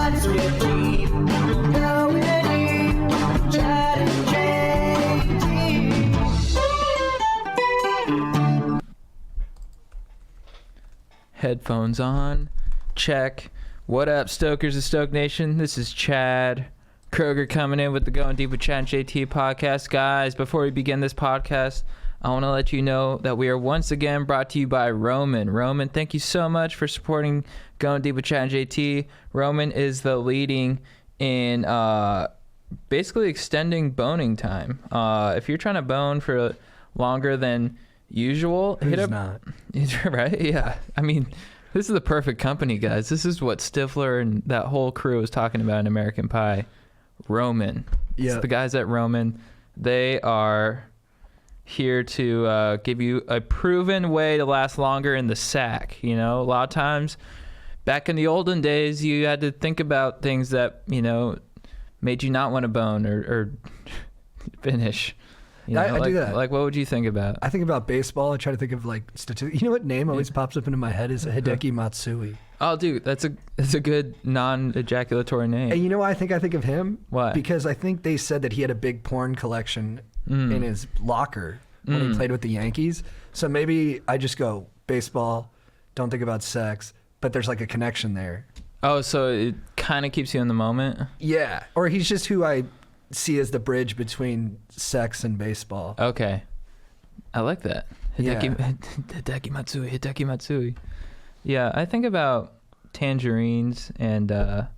Cuts get deep, going deep, Chad and JT. Headphones on. Check. What up, Stokers of Stoke Nation? This is Chad Kroger coming in with the Going Deep with Chad and JT podcast. Guys, before we begin this podcast, I want to let you know that we are once again brought to you by Roman. Roman, thank you so much for supporting Going Deep with Chad and JT. Roman is the leading in basically extending boning time. If you're trying to bone for longer than usual, hit up. Not? Right? Yeah. I mean, this is the perfect company, guys. This is what Stifler and that whole crew was talking about in American Pie. Roman. Yeah. It's the guys at Roman. They are here to give you a proven way to last longer in the sack. You know, a lot of times back in the olden days, you had to think about things that, you know, made you not want to bone or finish. You know, I do that. Like, what would you think about? I think about baseball. I try to think of like statistics. You know what name always pops up into my head is Hideki Matsui. Oh, dude, that's a good non-ejaculatory name. And you know why I think of him? Why? Because I think they said that he had a big porn collection in his locker when he played with the Yankees. So maybe I just go baseball, don't think about sex, but there's like a connection there. Oh, so it kind of keeps you in the moment? Yeah. Or he's just who I see as the bridge between sex and baseball. Okay. I like that. Yeah. Hideki Matsui. Yeah, I think about tangerines and Are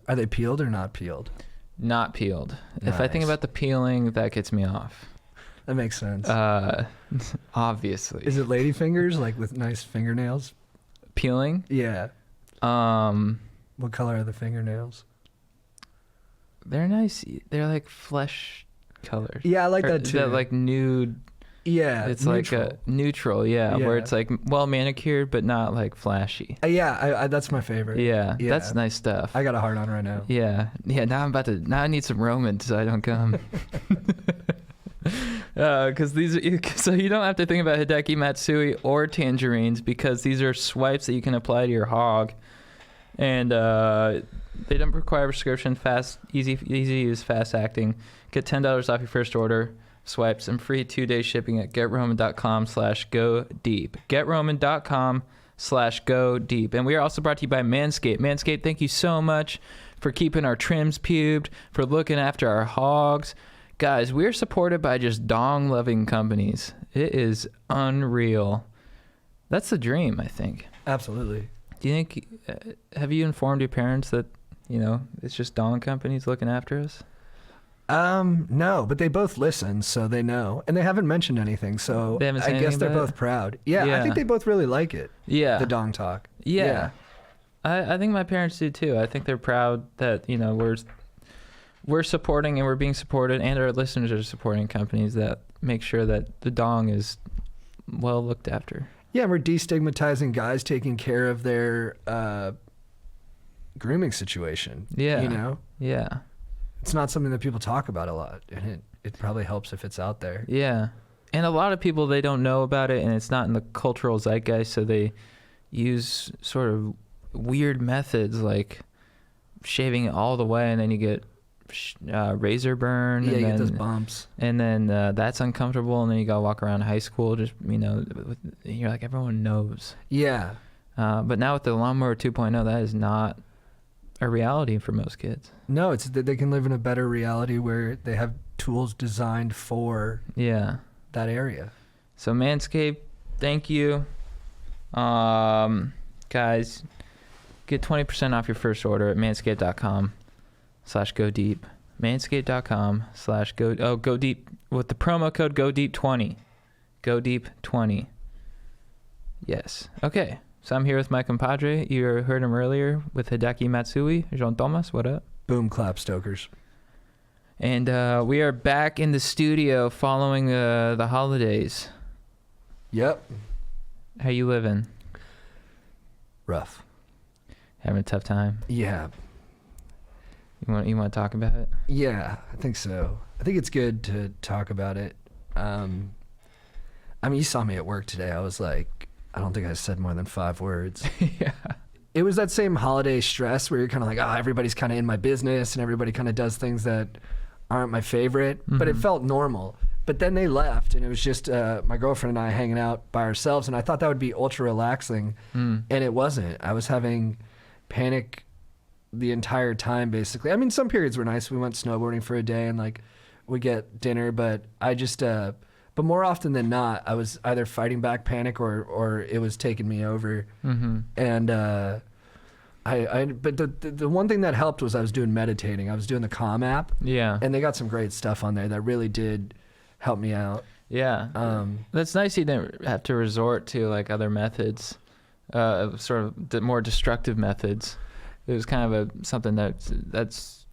they peeled or not peeled? not peeled. If I think Nice. about the peeling, that gets me off. That makes sense. Obviously. Is it lady fingers, like with nice fingernails? Peeling? Yeah. Um, What color are the fingernails? they're nice. They're like flesh colors. Yeah, I like Or that is too. like nude. Yeah, It's neutral. like a neutral, yeah, where Yeah. it's like well manicured but not like flashy. Yeah, I that's my favorite. Yeah, Yeah. that's nice stuff. I got a hard on right now. Yeah. Now I need some Roman so I don't come. Because so you don't have to think about Hideki Matsui or tangerines because these are swipes that you can apply to your hog, and they don't require prescription. Fast, easy to use, fast acting. Get $10 off your first order. Swipes and free 2-day shipping at GetRoman.com/go deep. GetRoman.com/go deep. And we are also brought to you by Manscaped. Manscaped, thank you so much for keeping our trims pubed, for looking after our hogs. Guys, we're supported by just dong-loving companies. It is unreal. That's the dream, I think. Absolutely. Do you think, have you informed your parents that, you know, it's just dong companies looking after us? No, but they both listen, so they know, and they haven't mentioned anything. So They haven't said I guess anything they're about both it? proud. Yeah, I Yeah. think they both really like it. Yeah. The dong talk. Yeah. I think my parents do too. I think they're proud that, you know, we're supporting and we're being supported, and our listeners are supporting companies that make sure that the dong is well looked after. Yeah, we're destigmatizing guys taking care of their grooming situation. Yeah. You know? Yeah. It's not something that people talk about a lot, and it probably helps if it's out there. Yeah. And a lot of people, they don't know about it, and it's not in the cultural zeitgeist, so they use sort of weird methods like shaving it all the way, and then you get razor burn. Yeah, and you then, get those bumps. And then that's uncomfortable, and then you gotta walk around high school just, you know, you're like, everyone knows. Yeah. But now with the lawnmower 2.0, that is not a reality for most kids. No, it's that they can live in a better reality where they have tools designed for Yeah. that area. So Manscaped, thank you. Guys, get 20% off your first order at manscaped.com/go deep. Manscaped.com/go deep with the promo code go deep 20. Go deep 20. Yes. Okay. So I'm here with my compadre. You heard him earlier with Hideki Matsui. Jean Thomas, what up? Boom clap, Stokers. And we are back in the studio following the holidays. Yep. How you living? Rough. Having a tough time? Yeah. You want to talk about it? Yeah, I think so. I think it's good to talk about it. I mean, you saw me at work today. I was like, I don't think I said more than 5 words. Yeah. it was that same holiday stress where you're kind of like, oh, everybody's kind of in my business and everybody kind of does things that aren't my favorite, but it felt normal. But then they left, and it was just my girlfriend and I hanging out by ourselves, and I thought that would be ultra relaxing, and it wasn't. I was having panic the entire time, basically. I mean, some periods were nice. We went snowboarding for a day, and like we get dinner, but I just, but more often than not, I was either fighting back panic or it was taking me over, and but the one thing that helped was I was doing meditating. I was doing the Calm app, and they got some great stuff on there that really did help me out. That's nice you didn't have to resort to like other methods, sort of the more destructive methods. It was kind of something that's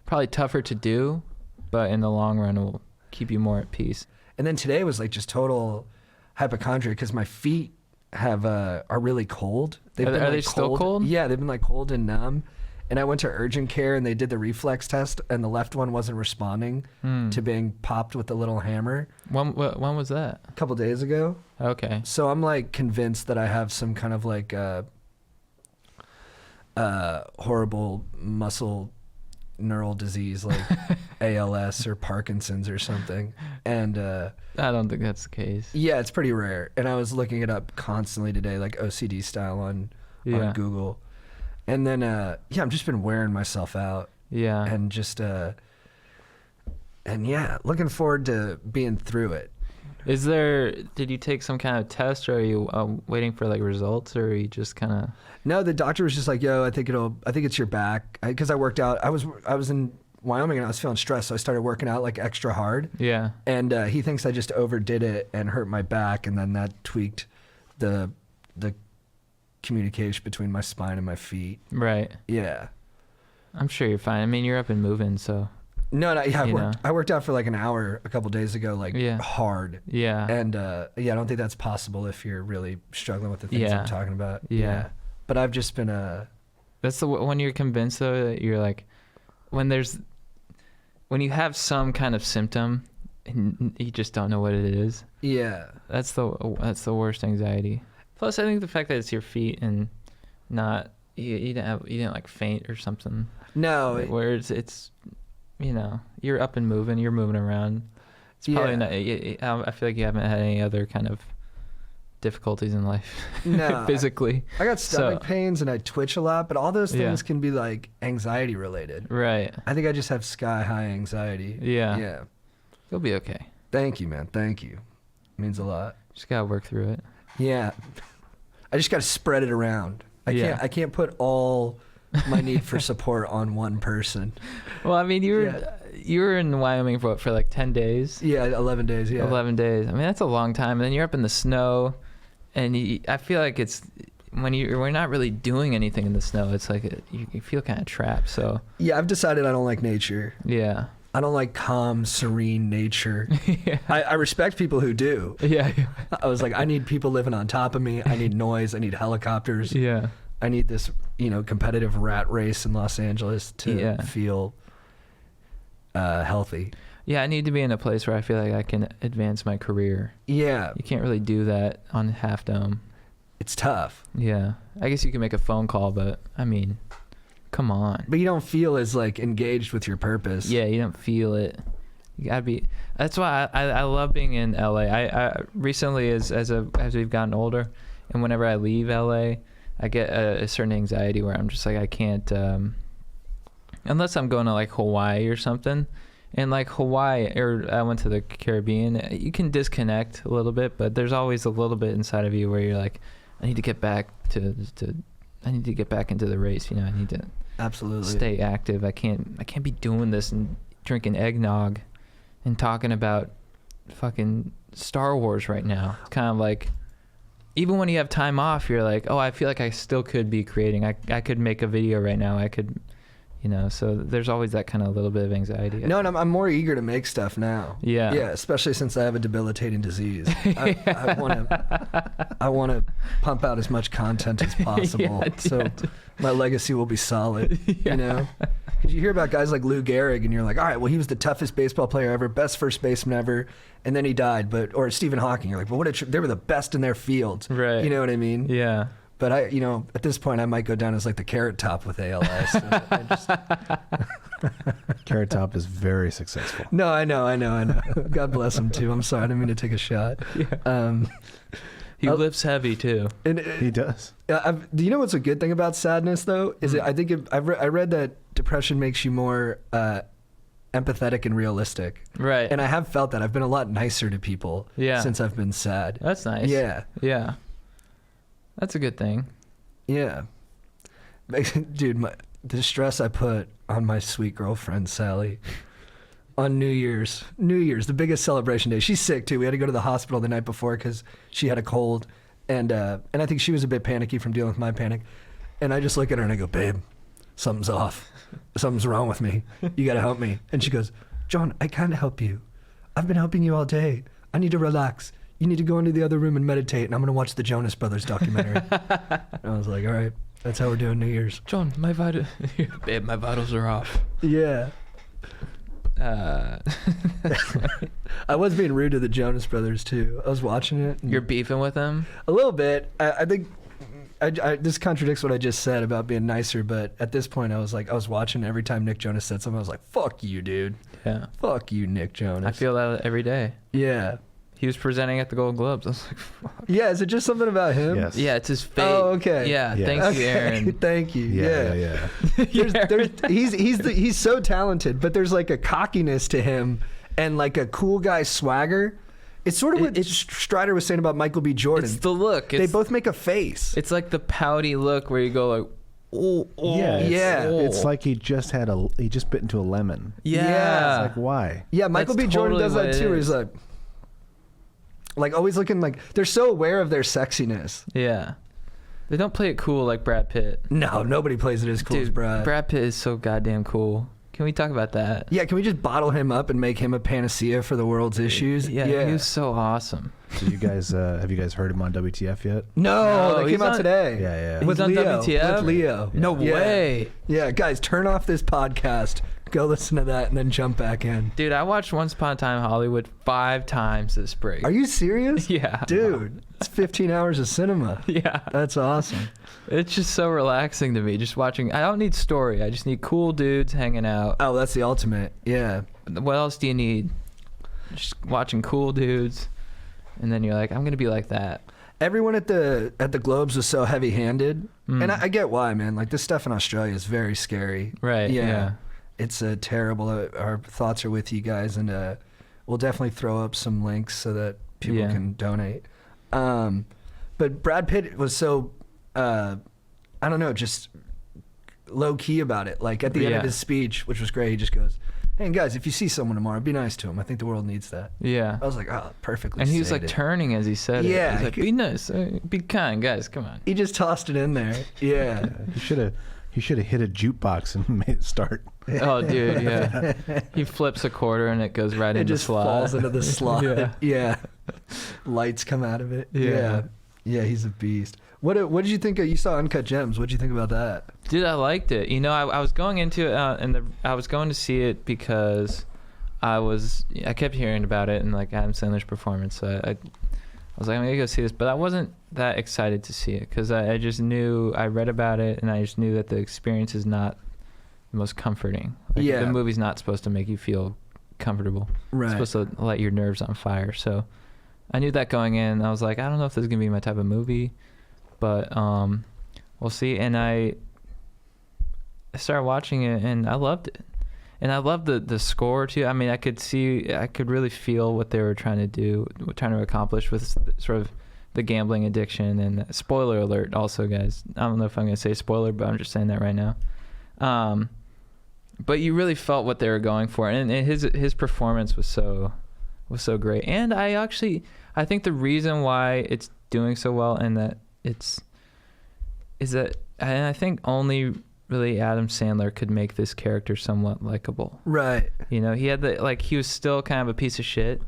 probably tougher to do, but in the long run it will keep you more at peace. And then today was like just total hypochondria because my feet are really cold. Are they still cold? Yeah, they've been like cold and numb. And I went to urgent care and they did the reflex test, and the left one wasn't responding to being popped with a little hammer. When was that? A couple days ago. Okay. So I'm like convinced that I have some kind of like horrible muscle neural disease like ALS or Parkinson's or something. And I don't think that's the case. Yeah, it's pretty rare. And I was looking it up constantly today, like OCD style on Google. And then, I've just been wearing myself out. Yeah. And just, looking forward to being through it. Did you take some kind of test, or are you waiting for like results, or are you just kind of? No, the doctor was just like, yo, I think it's your back. Cause I worked out. I was in Wyoming and I was feeling stressed. So I started working out like extra hard. Yeah. And, he thinks I just overdid it and hurt my back. And then that tweaked the communication between my spine and my feet. Right. Yeah. I'm sure you're fine. I mean, you're up and moving, so. No, I worked out for like an hour a couple days ago, like hard. Yeah. And I don't think that's possible if you're really struggling with the things I'm talking about. Yeah. But I've just been That's when you're convinced though that you're like, when you have some kind of symptom and you just don't know what it is. Yeah. That's the worst anxiety. Plus, I think the fact that it's your feet and not you didn't like faint or something. No. Where it's you're up and moving, you're moving around. It's probably not. I feel like you haven't had any other kind of difficulties in life. No. Physically. I got stomach pains and I twitch a lot, but all those things can be like anxiety related. Right. I think I just have sky high anxiety. Yeah. Yeah. You'll be okay. Thank you, man. Thank you. It means a lot. Just gotta work through it. Yeah. I just gotta spread it around. I can't put all my need for support on one person. Well, I mean, you were in Wyoming for like 10 days. Yeah, 11 days. Yeah, 11 days. I mean, that's a long time. And then you're up in the snow, and I feel like it's we're not really doing anything in the snow. It's like you feel kind of trapped. So yeah, I've decided I don't like nature. Yeah. I don't like calm, serene nature. Yeah. I respect people who do. Yeah. I was like, I need people living on top of me. I need noise. I need helicopters. Yeah. I need this, competitive rat race in Los Angeles to feel healthy. Yeah, I need to be in a place where I feel like I can advance my career. Yeah. You can't really do that on Half Dome. It's tough. Yeah. I guess you can make a phone call, but I mean, come on. But you don't feel as like engaged with your purpose. Yeah, you don't feel it. You gotta be. That's why I love being in LA. I recently, as we've gotten older, and whenever I leave LA, I get a certain anxiety where I'm just like, I can't, unless I'm going to like Hawaii or something. And like Hawaii, or I went to the Caribbean, you can disconnect a little bit, but there's always a little bit inside of you where you're like, I need to get back I need to get back into the race. I need to absolutely stay active. I can't be doing this and drinking eggnog and talking about fucking Star Wars right now. It's kind of like, even when you have time off, you're like, oh, I feel like I still could be creating. I could make a video right now. I could, so there's always that kind of little bit of anxiety. No, and I'm more eager to make stuff now. Yeah. Yeah, especially since I have a debilitating diseise. I want to pump out as much content as possible. So my legacy will be solid, Because you hear about guys like Lou Gehrig and you're like, all right, well, he was the toughest baseball player ever, best first baseman ever, and then he died. Or Stephen Hawking, you're like, well, they were the best in their fields. Right. You know what I mean? Yeah. But at this point, I might go down as like the Carrot Top with ALS. So I just... Carrot Top is very successful. No, I know. God bless him too. I'm sorry, I didn't mean to take a shot. Yeah. He lifts heavy too. And He does. do you know what's a good thing about sadness though? Is I read that depression makes you more empathetic and realistic. Right. And I have felt that. I've been a lot nicer to people since I've been sad. That's nice. Yeah. Yeah. That's a good thing. Yeah. Dude, the stress I put on my sweet girlfriend, Sally, on New Year's, the biggest celebration day. She's sick too. We had to go to the hospital the night before because she had a cold. And I think she was a bit panicky from dealing with my panic. And I just look at her and I go, babe, something's off. Something's wrong with me. You got to help me. And she goes, John, I can't help you. I've been helping you all day. I need to relax. You need to go into the other room and meditate, and I'm going to watch the Jonas Brothers documentary. And I was like, all right, that's how we're doing New Year's. John, babe, my vitals are off. Yeah. I was being rude to the Jonas Brothers, too. I was watching it. You're beefing with them? A little bit. I think this contradicts what I just said about being nicer, but at this point, I was watching every time Nick Jonas said something, I was like, fuck you, dude. Yeah. Fuck you, Nick Jonas. I feel that every day. Yeah. He was presenting at the Golden Globes. I was like, fuck. Yeah, is it just something about him? Yes. Yeah, it's his fate. Oh, okay. Yeah, Yes. thank you, Aaron. Thank you. Yeah. He's so talented, but there's like a cockiness to him and like a cool guy swagger. It's sort of what Strider was saying about Michael B. Jordan. It's the look. They both make a face. It's like the pouty look where you go like, oh, Yeah, oh. It's like he just bit into a lemon. Yeah. It's like, why? Yeah, Michael That's B. Jordan totally does what that it too. is. He's like always looking like they're so aware of their sexiness. Yeah. They don't play it cool like Brad Pitt. No, nobody plays it as cool as Brad. Brad Pitt is so goddamn cool. Can we talk about that? Yeah, can we just bottle him up and make him a panacea for the world's issues? Yeah, he was so awesome. So you guys, have you guys heard him on WTF yet? No, that he's came out on- today. Yeah. He's With on Leo. WTF? With Leo. No Yeah. way. Yeah, guys, turn off this podcast. Go listen to that and then jump back in. Dude, I watched Once Upon a Time in Hollywood 5 times this break. Are you serious? Yeah. Dude, it's 15 hours of cinema. Yeah. That's awesome. It's just so relaxing to me just watching. I don't need story. I just need cool dudes hanging out. Oh, that's the ultimate. Yeah. What else do you need? Just watching cool dudes. And then you're like, I'm going to be like that. Everyone at the Globes was so heavy-handed. Mm. And I get why, man. Like, this stuff in Australia is very scary. Right. Yeah. It's terrible. Our thoughts are with you guys, and we'll definitely throw up some links so that people can donate. But Brad Pitt was so, I don't know, just low-key about it. Like, at the end of his speech, which was great, he just goes, hey, guys, if you see someone tomorrow, be nice to him. I think the world needs that. Yeah. I was like, oh, perfectly And he was like stated. turning as he said it. Yeah. He's like, be nice. Be kind, guys. Come on. He just tossed it in there. Yeah. He should have hit a jukebox and made it start. Oh, dude, yeah. He flips a quarter and it goes right It into the just slot. falls into the slot. Yeah. Yeah. Lights come out of it. Yeah. Yeah, he's a beast. What did you think? You saw Uncut Gems. What did you think about that? Dude, I liked it. You know, I was going into it, I was going to see it because I kept hearing about it and like Adam Sandler's performance. So I was like, I'm gonna go see this, but I wasn't that excited to see it because I just knew, I read about it and I just knew that the experience is not the most comforting. Like, Yeah. the movie's not supposed to make you feel comfortable. Right. It's supposed to light your nerves on fire. So I knew that going in. I was like, I don't know if this is gonna be my type of movie, but we'll see. And I started watching it and I loved it. And I loved the score too. I mean, I could really feel what they were trying to do, trying to accomplish with sort of the gambling addiction. And spoiler alert, also, guys. I don't know if I'm gonna say spoiler, but I'm just saying that right now. But you really felt what they were going for, and his performance was so great. And I think the reason why it's doing so well and that and I think only really Adam Sandler could make this character somewhat likable. Right. You know, he had he was still kind of a piece of shit,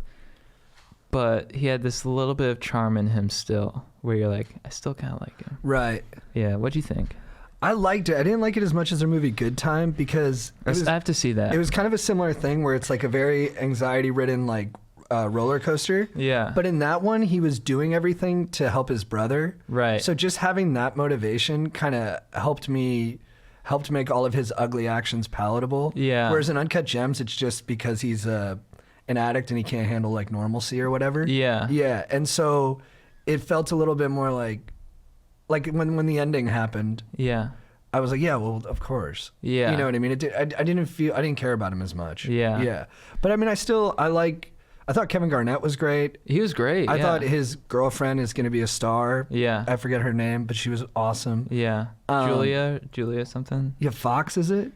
but he had this little bit of charm in him still, where you're like, I still kind of like him. Right. Yeah. What'd you think? I liked it. I didn't like it as much as their movie Good Time because I have to see that. it was kind of a similar thing where it's like a very anxiety-ridden, like roller coaster. Yeah. But in that one, he was doing everything to help his brother. Right. So just having that motivation kind of helped make all of his ugly actions palatable. Yeah. Whereas in Uncut Gems, it's just because he's an addict and he can't handle like normalcy or whatever. Yeah. Yeah. And so it felt a little bit more like when the ending happened. Yeah. I was like, yeah, well, of course. Yeah. You know what I mean? I didn't care about him as much. Yeah. Yeah. But I mean, I thought Kevin Garnett was great. He was great. I yeah. thought his girlfriend is going to be a star. Yeah. I forget her name, but she was awesome. Yeah. Julia something. Yeah, Fox, is it?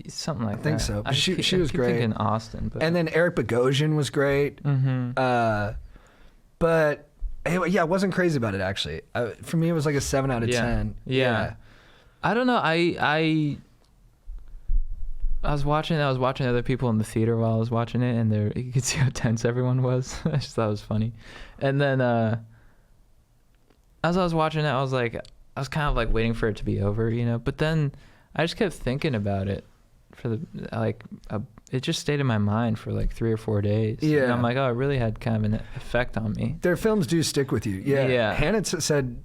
Something like that. I think so. But she was I keep great. thinking Austin. But... And then Eric Bogosian was great. Mm-hmm. But anyway, yeah, I wasn't crazy about it actually. For me, it was like a 7 out of 10. Yeah. I don't know. I was watching other people in the theater while I was watching it, and you could see how tense everyone was. I just thought it was funny. And then as I was watching it, I was kind of like waiting for it to be over, you know. But then I just kept thinking about it it just stayed in my mind for like 3 or 4 days. Yeah. And I'm like, oh, it really had kind of an effect on me. Their films do stick with you. Yeah. Yeah. Hannah said,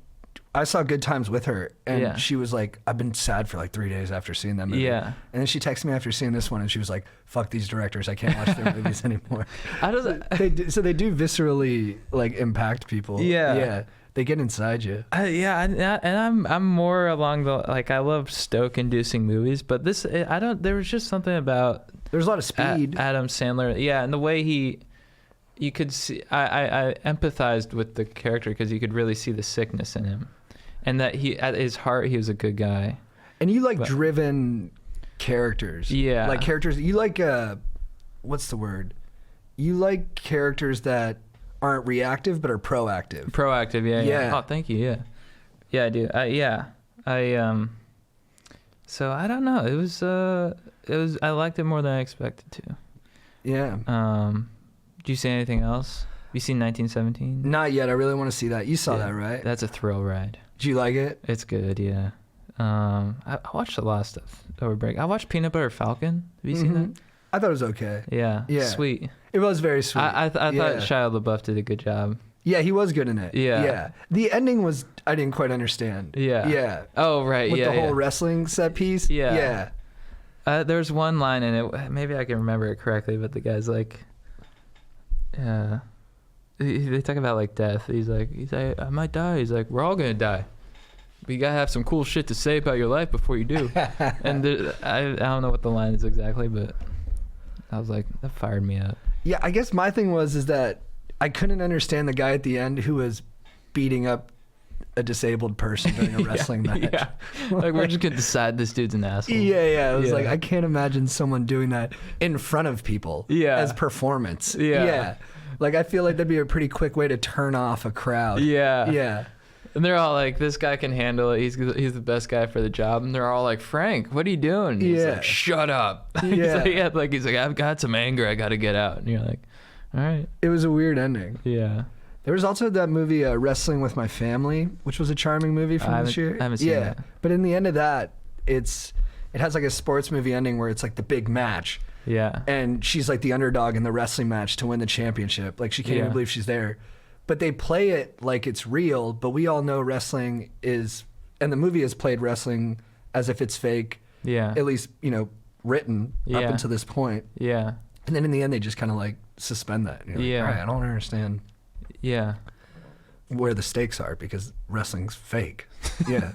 I saw Good Times with her, and Yeah. she she was like, I've been sad for like 3 days after seeing that movie. Yeah. And then she texted me after seeing this one, and she was like, fuck these directors. I can't watch their movies anymore. They do viscerally like impact people. Yeah. Yeah. They get inside you. And I'm more along the like I love stoke-inducing movies, but there was just something about There's a lot of speed. Adam Sandler, and the way you could see I empathized with the character because you could really see the sickness in him, and that at his heart he was a good guy. And you like driven characters. Yeah. Like characters, you like, what's the word? You like characters that aren't reactive but are proactive. Proactive, yeah. Yeah. Oh, thank you, yeah. Yeah, I do. So I don't know. It was I liked it more than I expected to. Yeah. Do you see anything else? You seen 1917? Not yet. I really want to see that. You saw that, right? That's a thrill ride. Did you like it? It's good, yeah. I watched a lot of stuff over break. I watched Peanut Butter Falcon. Have you seen that? I thought it was okay. Yeah. Yeah. Sweet. It was very sweet. I thought Shia LaBeouf did a good job. Yeah, he was good in it. Yeah. Yeah. The ending was, I didn't quite understand. Yeah. Yeah. Oh, right. With yeah. the whole wrestling set piece. Yeah. Yeah. There's one line in it, maybe I can remember it correctly, but the guy's like, they talk about like death. He's like, I might die. He's like, we're all gonna die. But you gotta have some cool shit to say about your life before you do. And I don't know what the line is exactly, but I was like, that fired me up. Yeah, I guess my thing is that I couldn't understand the guy at the end who was beating up a disabled person during a wrestling match. Yeah. Like, we're just gonna decide this dude's an asshole. Yeah. I was like, I can't imagine someone doing that in front of people as performance. Yeah. Like, I feel like that'd be a pretty quick way to turn off a crowd. Yeah. Yeah. And they're all like, this guy can handle it. He's the best guy for the job. And they're all like, Frank, what are you doing? He's like, shut up. Yeah. he's like, I've got some anger I got to get out. And you're like, all right. It was a weird ending. Yeah. There was also that movie, Wrestling with My Family, which was a charming movie from this year. I haven't seen that. But in the end of that, it has like a sports movie ending where it's like the big match. Yeah. And she's like the underdog in the wrestling match to win the championship. Like, she can't even believe she's there. But they play it like it's real, but we all know wrestling is, and the movie has played wrestling as if it's fake. Yeah. At least, written up until this point. Yeah. And then in the end, they just kind of like suspend that. And you're like, all right, I don't understand where the stakes are because wrestling's fake. Yeah.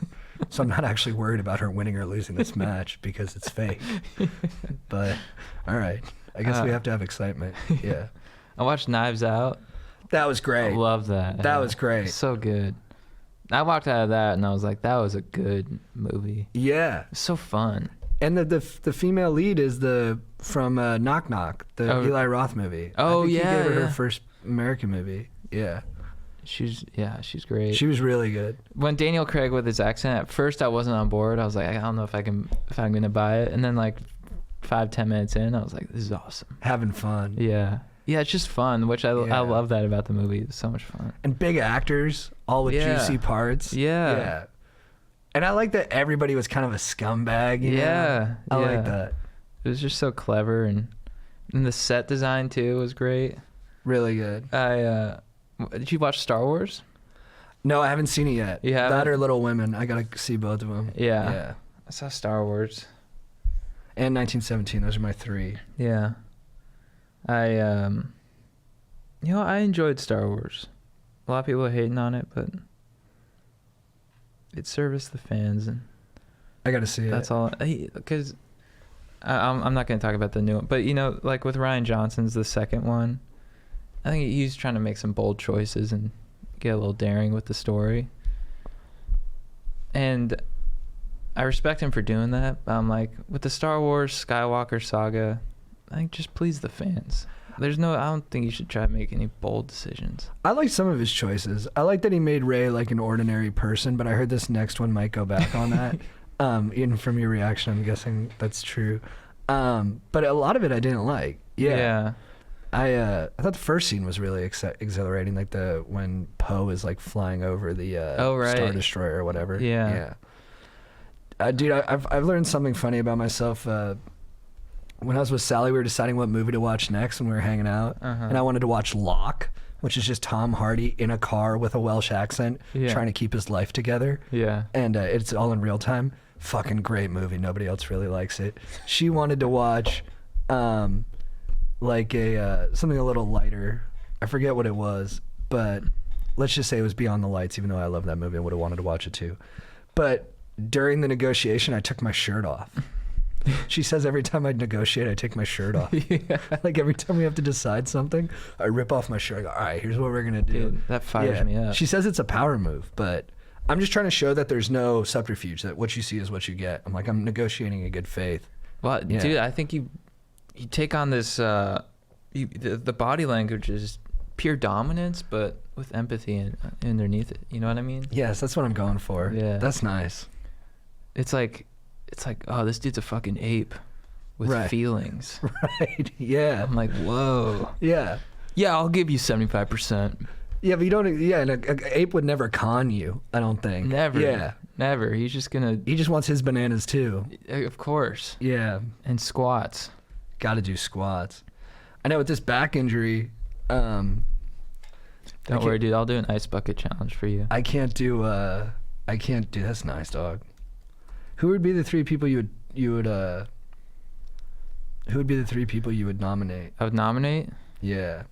So I'm not actually worried about her winning or losing this match because it's fake. But all right, I guess we have to have excitement. Yeah. I watched Knives Out. That was great. I love that. That was great. So good. I walked out of that and I was like, that was a good movie. Yeah. It's so fun. And the female lead is from Knock Knock, the Eli Roth movie. Oh, I think yeah. He gave her her first American movie. Yeah. She's great. She was really good. When Daniel Craig with his accent, at first I wasn't on board. I was like, I don't know if I'm gonna buy it. And then like 5-10 minutes in, I was like, this is awesome. Having fun. Yeah. Yeah, it's just fun, which I love that about the movie. It's so much fun. And big actors, all with juicy parts. Yeah. Yeah. And I like that everybody was kind of a scumbag. You know? I like that. It was just so clever, and the set design too was great. Really good. Did you watch Star Wars? No, I haven't seen it yet. You haven't? That or Little Women. I gotta see both of them. Yeah. Yeah. I saw Star Wars. And 1917. Those are my 3. Yeah. I enjoyed Star Wars. A lot of people are hating on it, but it serviced the fans, and I gotta see it. that's all. Because I'm not going to talk about the new one, but like with Ryan Johnson's the second one, I think he's trying to make some bold choices and get a little daring with the story. And I respect him for doing that, but I'm like, with the Star Wars Skywalker saga, I think just please the fans. I don't think you should try to make any bold decisions. I like some of his choices. I like that he made Rey like an ordinary person, but I heard this next one might go back on that. Even from your reaction, I'm guessing that's true. But a lot of it I didn't like. Yeah. I thought the first scene was really exhilarating, like when Poe is like flying over the Star Destroyer or whatever. Yeah. Dude, I've learned something funny about myself. When I was with Sally, we were deciding what movie to watch next when we were hanging out, and I wanted to watch Locke, which is just Tom Hardy in a car with a Welsh accent trying to keep his life together. Yeah. And it's all in real time. Fucking great movie. Nobody else really likes it. She wanted to watch like something a little lighter. I forget what it was, but let's just say it was Beyond the Lights, even though I love that movie and would have wanted to watch it too. But during the negotiation, I took my shirt off. She says every time I negotiate, I take my shirt off. Yeah. Like every time we have to decide something, I rip off my shirt. I go, all right, here's what we're going to do. Dude, that fires me up. She says it's a power move, but I'm just trying to show that there's no subterfuge, that what you see is what you get. I'm negotiating in good faith. Well, dude, I think you take on this, the body language is pure dominance, but with empathy underneath it. You know what I mean? Yes, that's what I'm going for. Yeah. That's nice. It's like, oh, this dude's a fucking ape with feelings. Right, yeah. I'm like, whoa. Yeah. Yeah, I'll give you 75%. Yeah, but you don't, and an ape would never con you, I don't think. Never. Yeah. Never. He's just gonna... He just wants his bananas too. Of course. Yeah. And squats. Gotta do squats. I know with this back injury, Don't worry, dude. I'll do an ice bucket challenge for you. I can't do, that's nice, dog. Who would be the 3 people who would be the 3 people you would nominate? I would nominate? Yeah.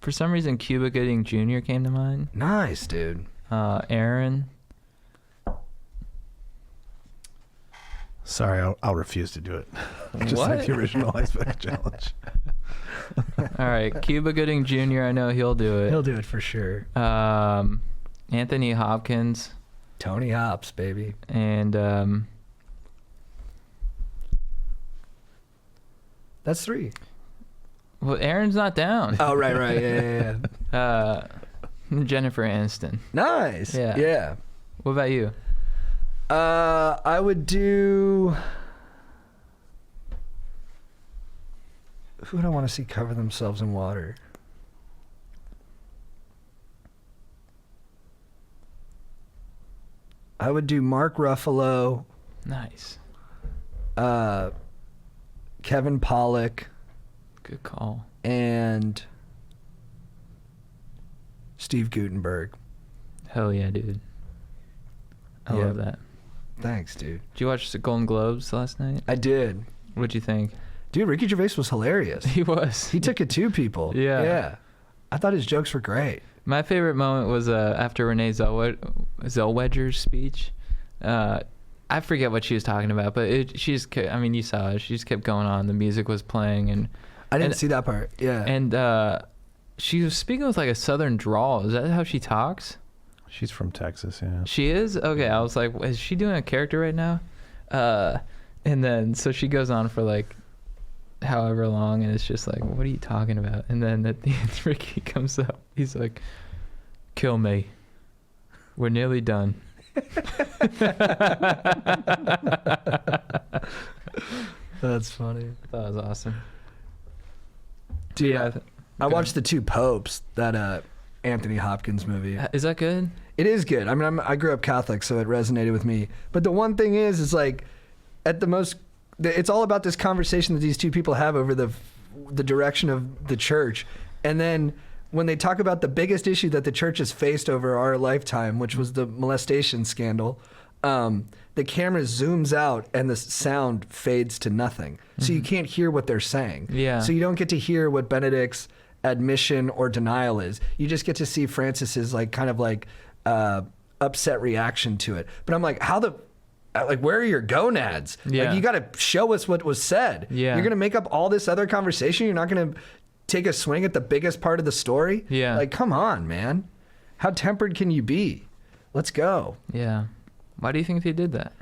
For some reason, Cuba Gooding Jr. came to mind. Nice, dude. Aaron. Sorry, I'll refuse to do it. Just like the original Ice Bucket Challenge. All right, Cuba Gooding Jr. I know he'll do it. He'll do it for sure. Anthony Hopkins. Tony Hops, baby. And that's 3. well, Aaron's not down. Oh, right. Yeah. Jennifer Aniston. Nice. Yeah. What about you? I would do... Who would I want to see cover themselves in water? I would do Mark Ruffalo. Nice. Kevin Pollak. Good call. And Steve Guttenberg. Hell yeah, dude. I love that. Thanks, dude. Did you watch the Golden Globes last night? I did. What'd you think? Dude, Ricky Gervais was hilarious. He was. He took it to people. Yeah. I thought his jokes were great. My favorite moment was after Renee Zellweger's speech. I forget what she was talking about, but you saw it. She just kept going on. The music was playing, and I didn't see that part. Yeah. And she was speaking with like a southern drawl. Is that how she talks? She's from Texas, yeah. She is? Okay, I was like, is she doing a character right now? And then so she goes on for like however long, and it's just like, what are you talking about? And then at the end, Ricky comes up. He's like, kill me. We're nearly done. That's funny. That was awesome. Dude, Yeah, I watched The Two Popes, that Anthony Hopkins movie. Is that good? It is good. I mean, I grew up Catholic, so it resonated with me. But the one thing is like, it's all about this conversation that these two people have over the the direction of the church. And then when they talk about the biggest issue that the church has faced over our lifetime, which was the molestation scandal, the camera zooms out and the sound fades to nothing. So you can't hear what they're saying. Yeah. So you don't get to hear what Benedict's admission or denial is. You just get to see Francis's like kind of like upset reaction to it. But I'm like, where are your gonads? Yeah. Like, you got to show us what was said. Yeah. You're going to make up all this other conversation. You're not going to take a swing at the biggest part of the story. Yeah. Like, come on, man. How tempered can you be? Let's go. Yeah. Why do you think they did that?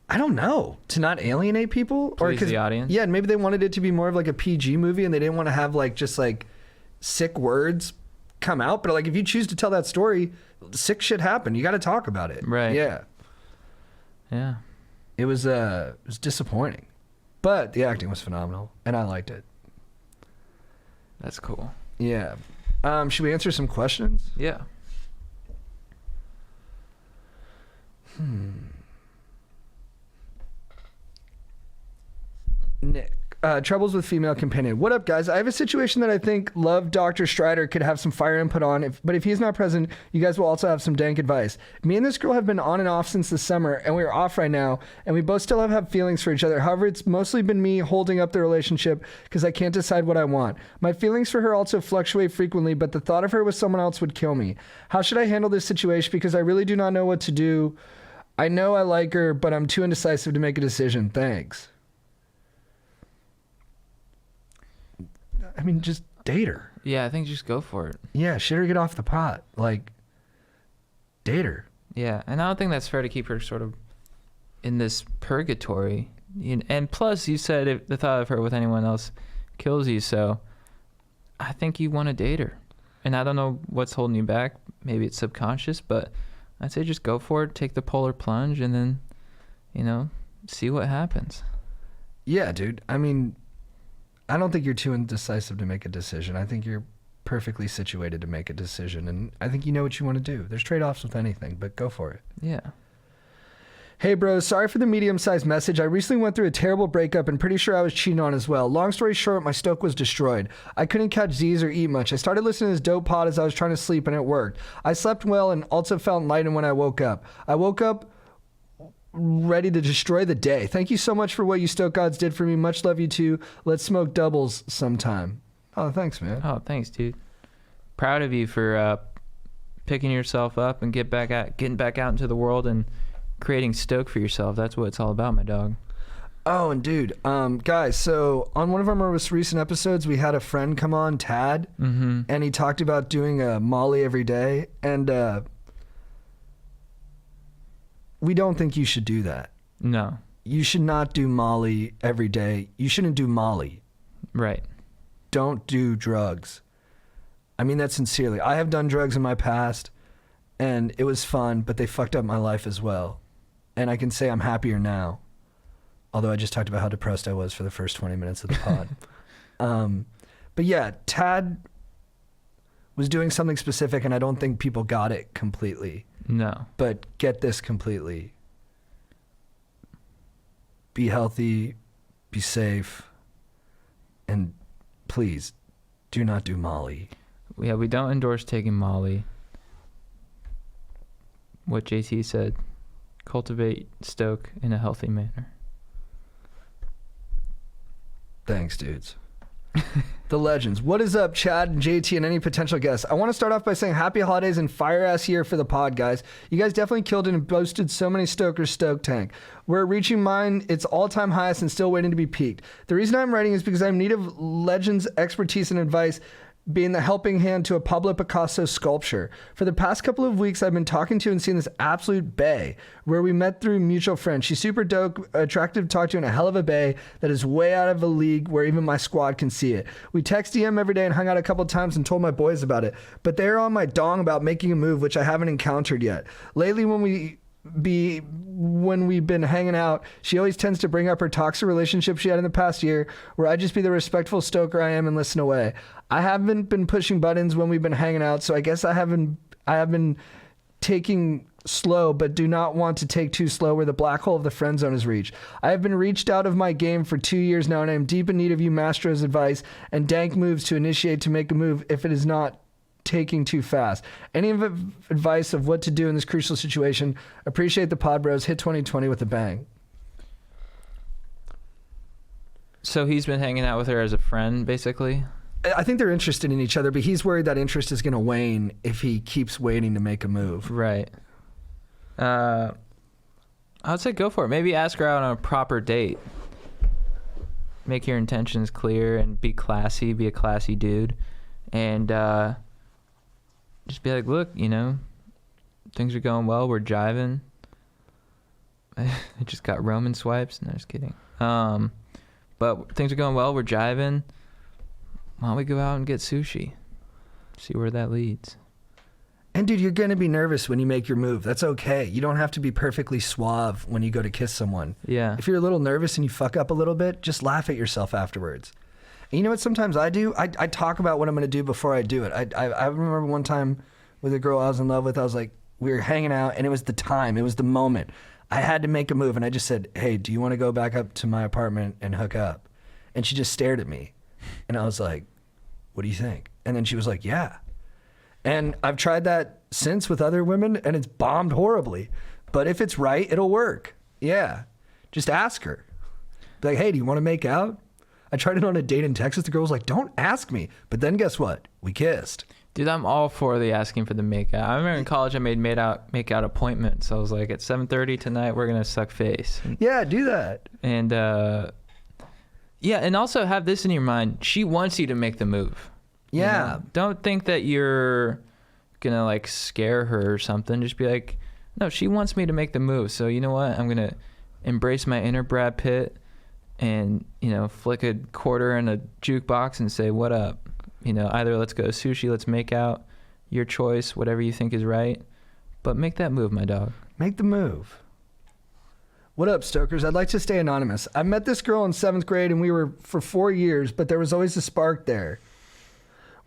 I don't know. To not alienate people? Please the audience? Yeah, maybe they wanted it to be more of like a PG movie and they didn't want to have like just like sick words come out. But like, if you choose to tell that story, sick shit happened. You got to talk about it. Right. Yeah. Yeah. It was disappointing. But the acting was phenomenal and I liked it. That's cool. Yeah. Should we answer some questions? Yeah. Nick, troubles with female companion. What up, guys? I have a situation that I think Love Dr. Strider could have some fire input on, but if he's not present, you guys will also have some dank advice. Me and this girl have been on and off since the summer, and we're off right now, and we both still have feelings for each other. However, it's mostly been me holding up the relationship because I can't decide what I want. My feelings for her also fluctuate frequently, but the thought of her with someone else would kill me. How should I handle this situation? Because I really do not know what to do. I know I like her, but I'm too indecisive to make a decision. Thanks. I mean, just date her. Yeah, I think just go for it. Yeah, shit her get off the pot. Like, date her. Yeah, and I don't think that's fair to keep her sort of in this purgatory. And plus, you said if the thought of her with anyone else kills you, so I think you want to date her. And I don't know what's holding you back. Maybe it's subconscious, but I'd say just go for it, take the polar plunge, and then, see what happens. Yeah, dude. I mean, I don't think you're too indecisive to make a decision. I think you're perfectly situated to make a decision, and I think you know what you want to do. There's trade-offs with anything, but go for it. Yeah. Hey, bro, sorry for the medium-sized message. I recently went through a terrible breakup and pretty sure I was cheated on as well. Long story short, my stoke was destroyed. I couldn't catch Z's or eat much. I started listening to this dope pod as I was trying to sleep, and it worked. I slept well and also felt enlightened when I woke up. I woke up ready to destroy the day. Thank you so much for what you stoke gods did for me. Much love, you too. Let's smoke doubles sometime. Oh, thanks, man. Oh, thanks, dude. Proud of you for picking yourself up and getting back out into the world and creating stoke for yourself. That's what it's all about, my dog. Oh, and dude, guys, so on one of our most recent episodes, we had a friend come on, Tad, and he talked about doing a Molly every day, and we don't think you should do that. No. You should not do Molly every day. You shouldn't do Molly. Right. Don't do drugs. I mean that sincerely. I have done drugs in my past, and it was fun, but they fucked up my life as well. And I can say I'm happier now, although I just talked about how depressed I was for the first 20 minutes of the pod. But yeah, Tad was doing something specific, and I don't think people got it completely. No. But get this completely. Be healthy, be safe, and please do not do Molly. Yeah, we don't endorse taking Molly. What JT said, cultivate stoke in a healthy manner. Thanks, dudes. The legends. What is up, Chad and JT and any potential guests? I want to start off by saying happy holidays and fire-ass year for the pod, guys. You guys definitely killed it and boasted so many stokers stoke tank. We're reaching mine, its all-time highest and still waiting to be peaked. The reason I'm writing is because I'm in need of legends' expertise and advice, being the helping hand to a Pablo Picasso sculpture. For the past couple of weeks, I've been talking to and seeing this absolute bae, where we met through mutual friends. She's super dope, attractive to talk to, and a hell of a bae that is way out of a league where even my squad can see it. We text DM every day and hung out a couple times and told my boys about it, but they're on my dong about making a move, which I haven't encountered yet. Lately, when we've been hanging out, she always tends to bring up her toxic relationship she had in the past year, where I just be the respectful stoker I am and listen away. I haven't been pushing buttons when we've been hanging out, so I guess I have been taking slow, but do not want to take too slow where the black hole of the friend zone is reached. I have been reached out of my game for 2 years now, and I am deep in need of you Mastro's advice and dank moves to initiate to make a move if it is not taking too fast. Any advice of what to do in this crucial situation? Appreciate the pod bros. Hit 2020 with a bang. So he's been hanging out with her as a friend, basically? I think they're interested in each other, but he's worried that interest is going to wane if he keeps waiting to make a move. Right. I would say go for it. Maybe ask her out on a proper date. Make your intentions clear and be classy, be a classy dude. And just be like, look, you know, things are going well. We're jiving. I just got Roman swipes. No, just kidding. But things are going well. We're jiving. Why don't we go out and get sushi? See where that leads. And dude, you're going to be nervous when you make your move. That's okay. You don't have to be perfectly suave when you go to kiss someone. Yeah. If you're a little nervous and you fuck up a little bit, just laugh at yourself afterwards. And you know what sometimes I do? I talk about what I'm going to do before I do it. I remember one time with a girl I was in love with, I was like, we were hanging out and it was the time, it was the moment. I had to make a move and I just said, hey, do you want to go back up to my apartment and hook up? And she just stared at me. And I was like, what do you think? And then she was like, yeah. And I've tried that since with other women and it's bombed horribly. But if it's right, it'll work. Yeah. Just ask her. Be like, hey, do you want to make out? I tried it on a date in Texas. The girl was like, don't ask me. But then guess what? We kissed. Dude, I'm all for the asking for the makeout. I remember in college I made make-out appointments. I was like, at 7:30 tonight, we're going to suck face. Yeah, do that. And yeah, and also have this in your mind. She wants you to make the move. Yeah. You know? Don't think that you're going to like scare her or something. Just be like, no, she wants me to make the move. So you know what? I'm going to embrace my inner Brad Pitt and, you know, flick a quarter in a jukebox and say, what up? You know, either let's go sushi, let's make out, your choice, whatever you think is right. But make that move, my dog. Make the move. What up, stokers? I'd like to stay anonymous. I met this girl in 7th grade and we were for 4 years, but there was always a spark there.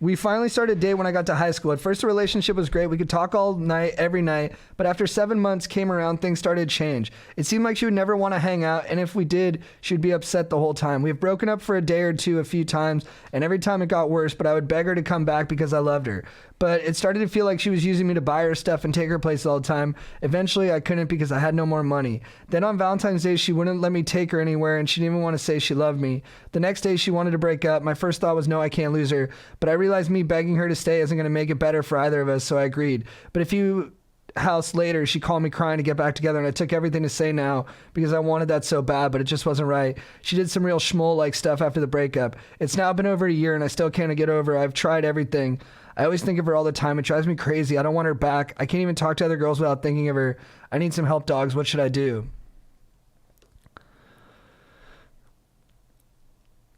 We finally started a date when I got to high school. At first, the relationship was great. We could talk all night, every night. But after 7 months came around, things started to change. It seemed like she would never want to hang out. And if we did, she would be upset the whole time. We've broken up for a day or two a few times. And every time it got worse. But I would beg her to come back because I loved her. But it started to feel like she was using me to buy her stuff and take her places all the time. Eventually, I couldn't because I had no more money. Then on Valentine's Day, she wouldn't let me take her anywhere, and she didn't even want to say she loved me. The next day, she wanted to break up. My first thought was, no, I can't lose her. But I realized me begging her to stay isn't going to make it better for either of us, so I agreed. But a few house later, she called me crying to get back together, and I took everything to say now because I wanted that so bad, but it just wasn't right. She did some real schmoll-like stuff after the breakup. It's now been over a year, and I still can't get over her. I've tried everything. I always think of her all the time. It drives me crazy. I don't want her back. I can't even talk to other girls without thinking of her. I need some help, dogs. What should I do?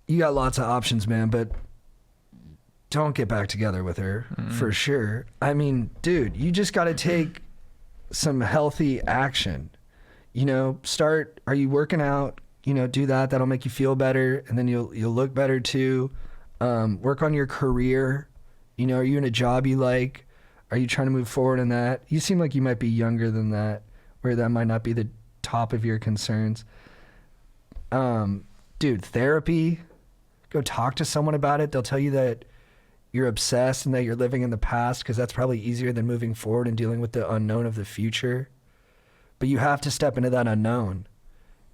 You got lots of options, man, but don't get back together with her for sure. I mean, dude, you just got to take some healthy action. You know, are you working out? You know, do that. That'll make you feel better, and then you'll look better too. Work on your career. You know, are you in a job you like? Are you trying to move forward in that? You seem like you might be younger than that, where that might not be the top of your concerns. Dude, therapy. Go talk to someone about it. They'll tell you that you're obsessed and that you're living in the past because that's probably easier than moving forward and dealing with the unknown of the future. But you have to step into that unknown,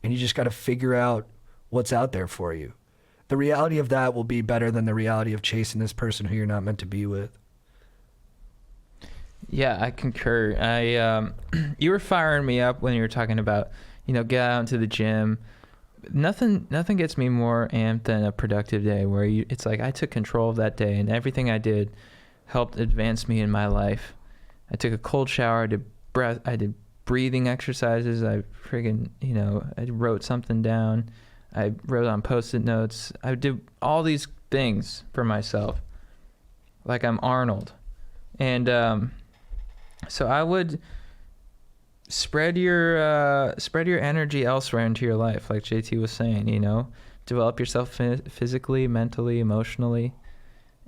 and you just got to figure out what's out there for you. The reality of that will be better than the reality of chasing this person who you're not meant to be with. Yeah, I concur. You were firing me up when you were talking about, you know, get out into the gym. Nothing gets me more amped than a productive day where it's like I took control of that day and everything I did helped advance me in my life. I took a cold shower. I did breathing exercises. I wrote something down. I wrote on Post-it notes. I did all these things for myself, like I'm Arnold. And so I would spread your energy elsewhere into your life, like JT was saying. You know, develop yourself physically, mentally, emotionally,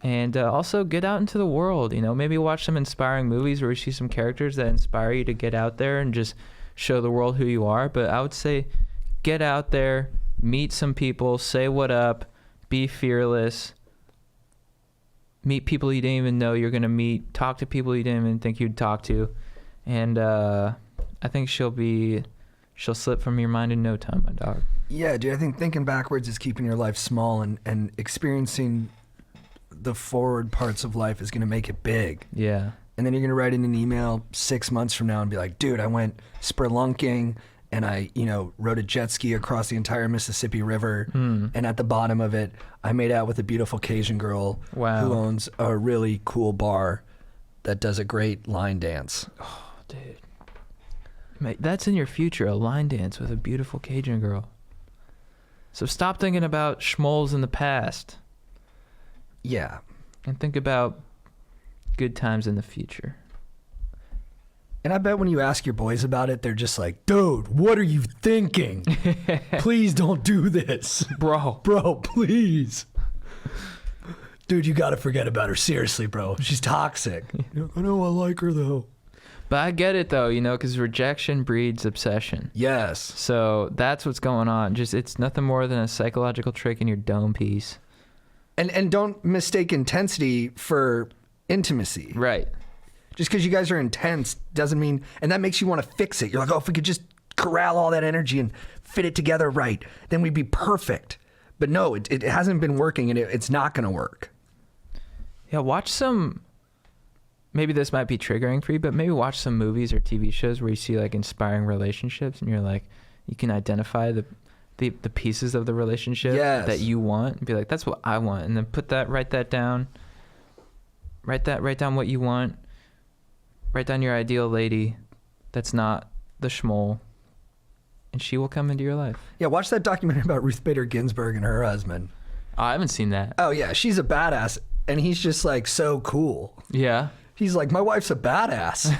And also get out into the world, you know, maybe watch some inspiring movies where you see some characters that inspire you to get out there and just show the world who you are. But I would say get out there, meet some people, say what up, be fearless, meet people you didn't even know you're going to meet, talk to people you didn't even think you'd talk to. And I think she'll slip from your mind in no time, my dog. Yeah, dude, I think thinking backwards is keeping your life small, and experiencing the forward parts of life is going to make it big. Yeah. And then you're going to write in an email 6 months from now and be like, dude, I went spelunking and I, rode a jet ski across the entire Mississippi River. And at the bottom of it, I made out with a beautiful Cajun girl who owns a really cool bar that does a great line dance. Oh, dude. Mate, that's in your future, a line dance with a beautiful Cajun girl. So stop thinking about schmoles in the past. Yeah. And think about good times in the future. And I bet when you ask your boys about it, they're just like, dude, what are you thinking? Please don't do this. Bro, please. Dude, you got to forget about her. Seriously, bro. She's toxic. I know I like her, though. But I get it, though, because rejection breeds obsession. Yes. So that's what's going on. It's nothing more than a psychological trick in your dome piece. And don't mistake intensity for intimacy. Right. Just because you guys are intense doesn't mean, and that makes you want to fix it. You're like, oh, if we could just corral all that energy and fit it together right, then we'd be perfect. But no, it hasn't been working, and it's not going to work. Yeah, watch some, maybe this might be triggering for you, but maybe watch some movies or TV shows where you see like inspiring relationships and you're like, you can identify the pieces of the relationship that you want and be like, that's what I want. And then write that down. Write down what you want. Write down your ideal lady that's not the schmole, and she will come into your life. Yeah, watch that documentary about Ruth Bader Ginsburg and her husband. Oh, I haven't seen that. Oh, yeah, she's a badass, and he's just like so cool. Yeah. He's like, my wife's a badass.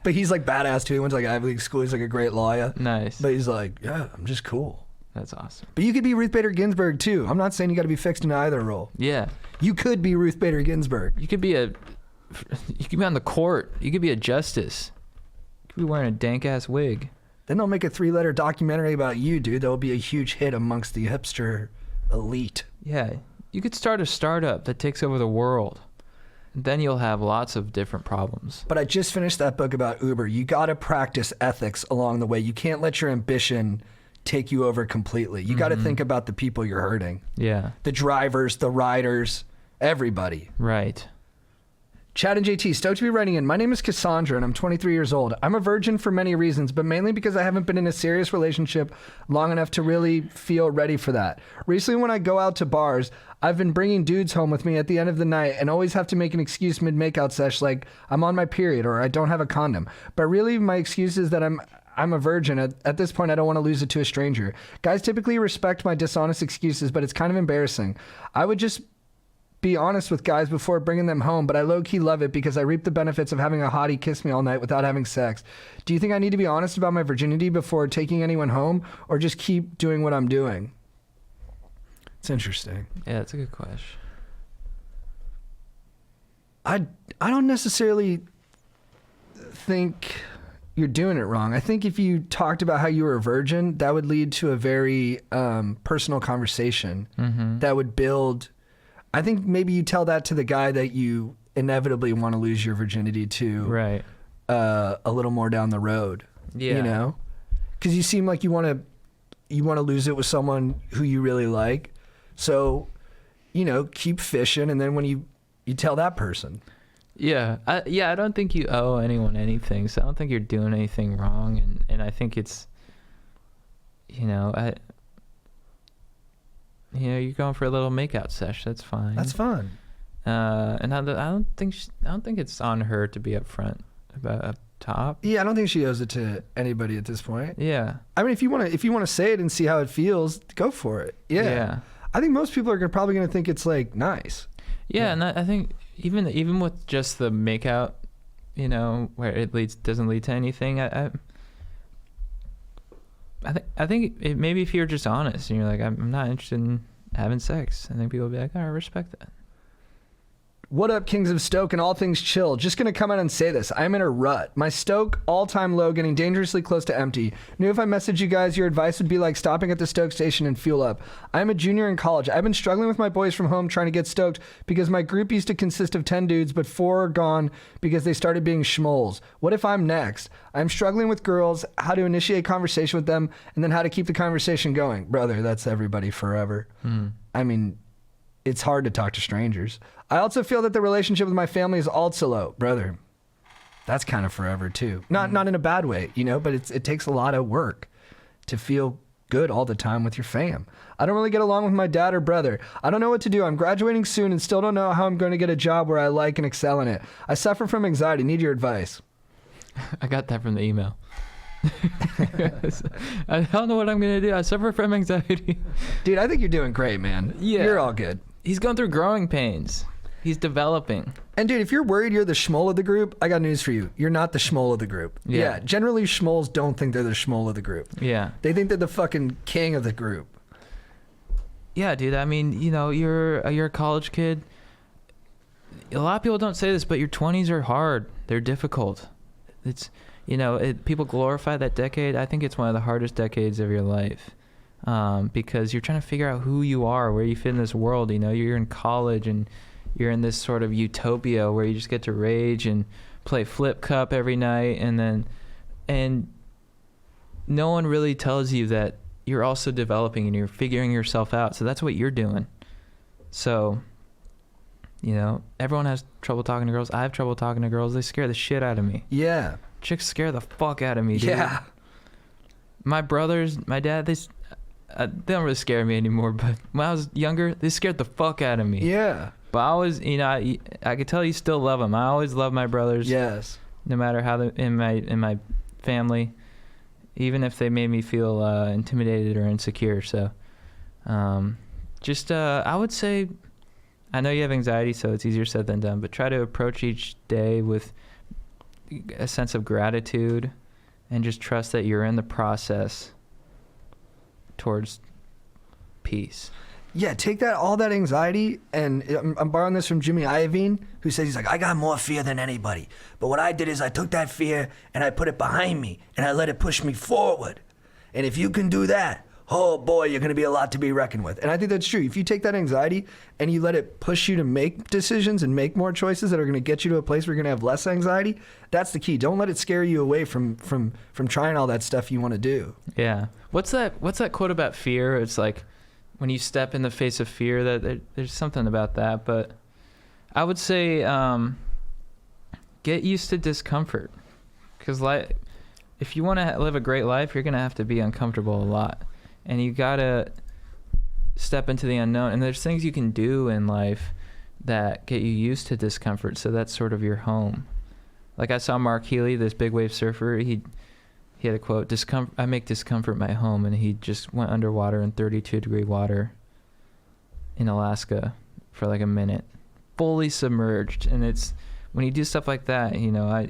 But he's like badass too. He went to like Ivy League school. He's like a great lawyer. Nice. But he's like, yeah, I'm just cool. That's awesome. But you could be Ruth Bader Ginsburg too. I'm not saying you got to be fixed in either role. Yeah. You could be Ruth Bader Ginsburg. You could be on the court. You could be a justice. You could be wearing a dank ass wig. Then they'll make a 3-letter documentary about you, dude. That'll be a huge hit amongst the hipster elite. Yeah. You could start a startup that takes over the world. Then you'll have lots of different problems. But I just finished that book about Uber. You got to practice ethics along the way. You can't let your ambition take you over completely. You got to think about the people you're hurting. Yeah. The drivers, the riders, everybody. Right. Chad and JT, stoked to be writing in. My name is Cassandra, and I'm 23 years old. I'm a virgin for many reasons, but mainly because I haven't been in a serious relationship long enough to really feel ready for that. Recently, when I go out to bars, I've been bringing dudes home with me at the end of the night and always have to make an excuse mid-makeout sesh like I'm on my period or I don't have a condom. But really, my excuse is that I'm a virgin. At this point, I don't want to lose it to a stranger. Guys typically respect my dishonest excuses, but it's kind of embarrassing. I would just be honest with guys before bringing them home, but I low-key love it because I reap the benefits of having a hottie kiss me all night without having sex. Do you think I need to be honest about my virginity before taking anyone home, or just keep doing what I'm doing? It's interesting. Yeah, that's a good question. I don't necessarily think you're doing it wrong. I think if you talked about how you were a virgin, that would lead to a very personal conversation that would build. I think maybe you tell that to the guy that you inevitably want to lose your virginity to, Right. A little more down the road. Yeah. You know, because you seem like you want to lose it with someone who you really like. So, keep fishing, and then when you tell that person. Yeah. I don't think you owe anyone anything, so I don't think you're doing anything wrong, and I think it's, you're going for a little makeout sesh. That's fine. That's fun. And I don't think it's on her to be upfront about up top. Yeah, I don't think she owes it to anybody at this point. Yeah. I mean, if you want to say it and see how it feels, go for it. Yeah. Yeah. I think most people are probably going to think it's like nice. Yeah, and I think even with just the makeout, where it doesn't lead to anything, I think maybe if you're just honest and you're like, I'm not interested in having sex, I think people will be like, I respect that. What up, Kings of Stoke and all things chill? Just gonna come out and say this. I'm in a rut. My Stoke all-time low, getting dangerously close to empty. Knew if I messaged you guys, your advice would be like stopping at the Stoke station and fuel up. I'm a junior in college. I've been struggling with my boys from home trying to get stoked because my group used to consist of 10 dudes, but 4 are gone because they started being schmoles. What if I'm next? I'm struggling with girls, how to initiate conversation with them, and then how to keep the conversation going. Brother, that's everybody forever. I mean, it's hard to talk to strangers. I also feel that the relationship with my family is also low. Brother, that's kind of forever too. Not in a bad way, you know, but it takes a lot of work to feel good all the time with your fam. I don't really get along with my dad or brother. I don't know what to do. I'm graduating soon and still don't know how I'm going to get a job where I like and excel in it. I suffer from anxiety. Need your advice. I got that from the email. I don't know what I'm going to do. I suffer from anxiety. Dude, I think you're doing great, man. Yeah. You're all good. He's going through growing pains. He's developing. And dude, if you're worried you're the schmoll of the group, I got news for you. You're not the schmoll of the group. Yeah. Generally, schmolls don't think they're the schmoll of the group. Yeah. They think they're the fucking king of the group. Yeah, dude. I mean, you know, you're a college kid. A lot of people don't say this, but your 20s are hard. They're difficult. It's, you know, people glorify that decade. I think it's one of the hardest decades of your life. Because you're trying to figure out who you are, where you fit in this world. You know, you're in college and you're in this sort of utopia where you just get to rage and play flip cup every night, and no one really tells you that you're also developing and you're figuring yourself out. So that's what you're doing. So, you know, everyone has trouble talking to girls. I have trouble talking to girls. They scare the shit out of me. Yeah. Chicks scare the fuck out of me, dude. Yeah. My brothers, my dad, they don't really scare me anymore, but when I was younger, they scared the fuck out of me. Yeah. But I always, you know, I could tell you still love them. I always love my brothers. Yes. No matter how in my family, even if they made me feel intimidated or insecure. So, I would say, I know you have anxiety, so it's easier said than done. But try to approach each day with a sense of gratitude, and just trust that you're in the process towards peace. Yeah, take all that anxiety, and I'm borrowing this from Jimmy Iovine, who says, he's like, I got more fear than anybody. But what I did is I took that fear and I put it behind me and I let it push me forward. And if you can do that, oh boy, you're going to be a lot to be reckoned with. And I think that's true. If you take that anxiety and you let it push you to make decisions and make more choices that are going to get you to a place where you're going to have less anxiety, that's the key. Don't let it scare you away from trying all that stuff you want to do. Yeah. What's that quote about fear? It's like, when you step in the face of fear, that there's something about that. But I would say get used to discomfort, because if you want to live a great life, you're going to have to be uncomfortable a lot, and you got to step into the unknown. And there's things you can do in life that get you used to discomfort, so that's sort of your home. Like I saw Mark Healy, this big wave surfer, he had a quote, I make discomfort my home, and he just went underwater in 32-degree water in Alaska for like a minute, fully submerged. And it's, when you do stuff like that, you know,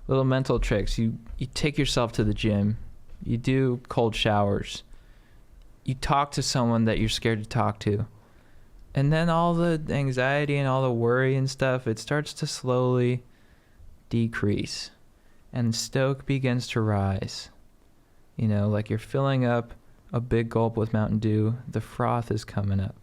little mental tricks, you take yourself to the gym, you do cold showers, you talk to someone that you're scared to talk to, and then all the anxiety and all the worry and stuff, it starts to slowly decrease. And stoke begins to rise. You know, like you're filling up a big gulp with Mountain Dew. The froth is coming up.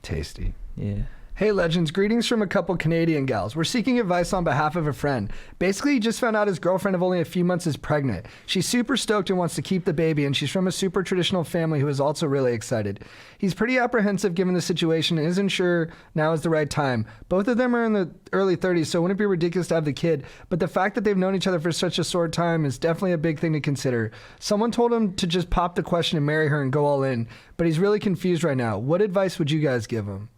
Tasty. Yeah. Hey legends, greetings from a couple Canadian gals. We're seeking advice on behalf of a friend. Basically, he just found out his girlfriend of only a few months is pregnant. She's super stoked and wants to keep the baby, and she's from a super traditional family who is also really excited. He's pretty apprehensive given the situation and isn't sure now is the right time. Both of them are in the early 30s, so it wouldn't be ridiculous to have the kid, but the fact that they've known each other for such a short time is definitely a big thing to consider. Someone told him to just pop the question and marry her and go all in, but he's really confused right now. What advice would you guys give him?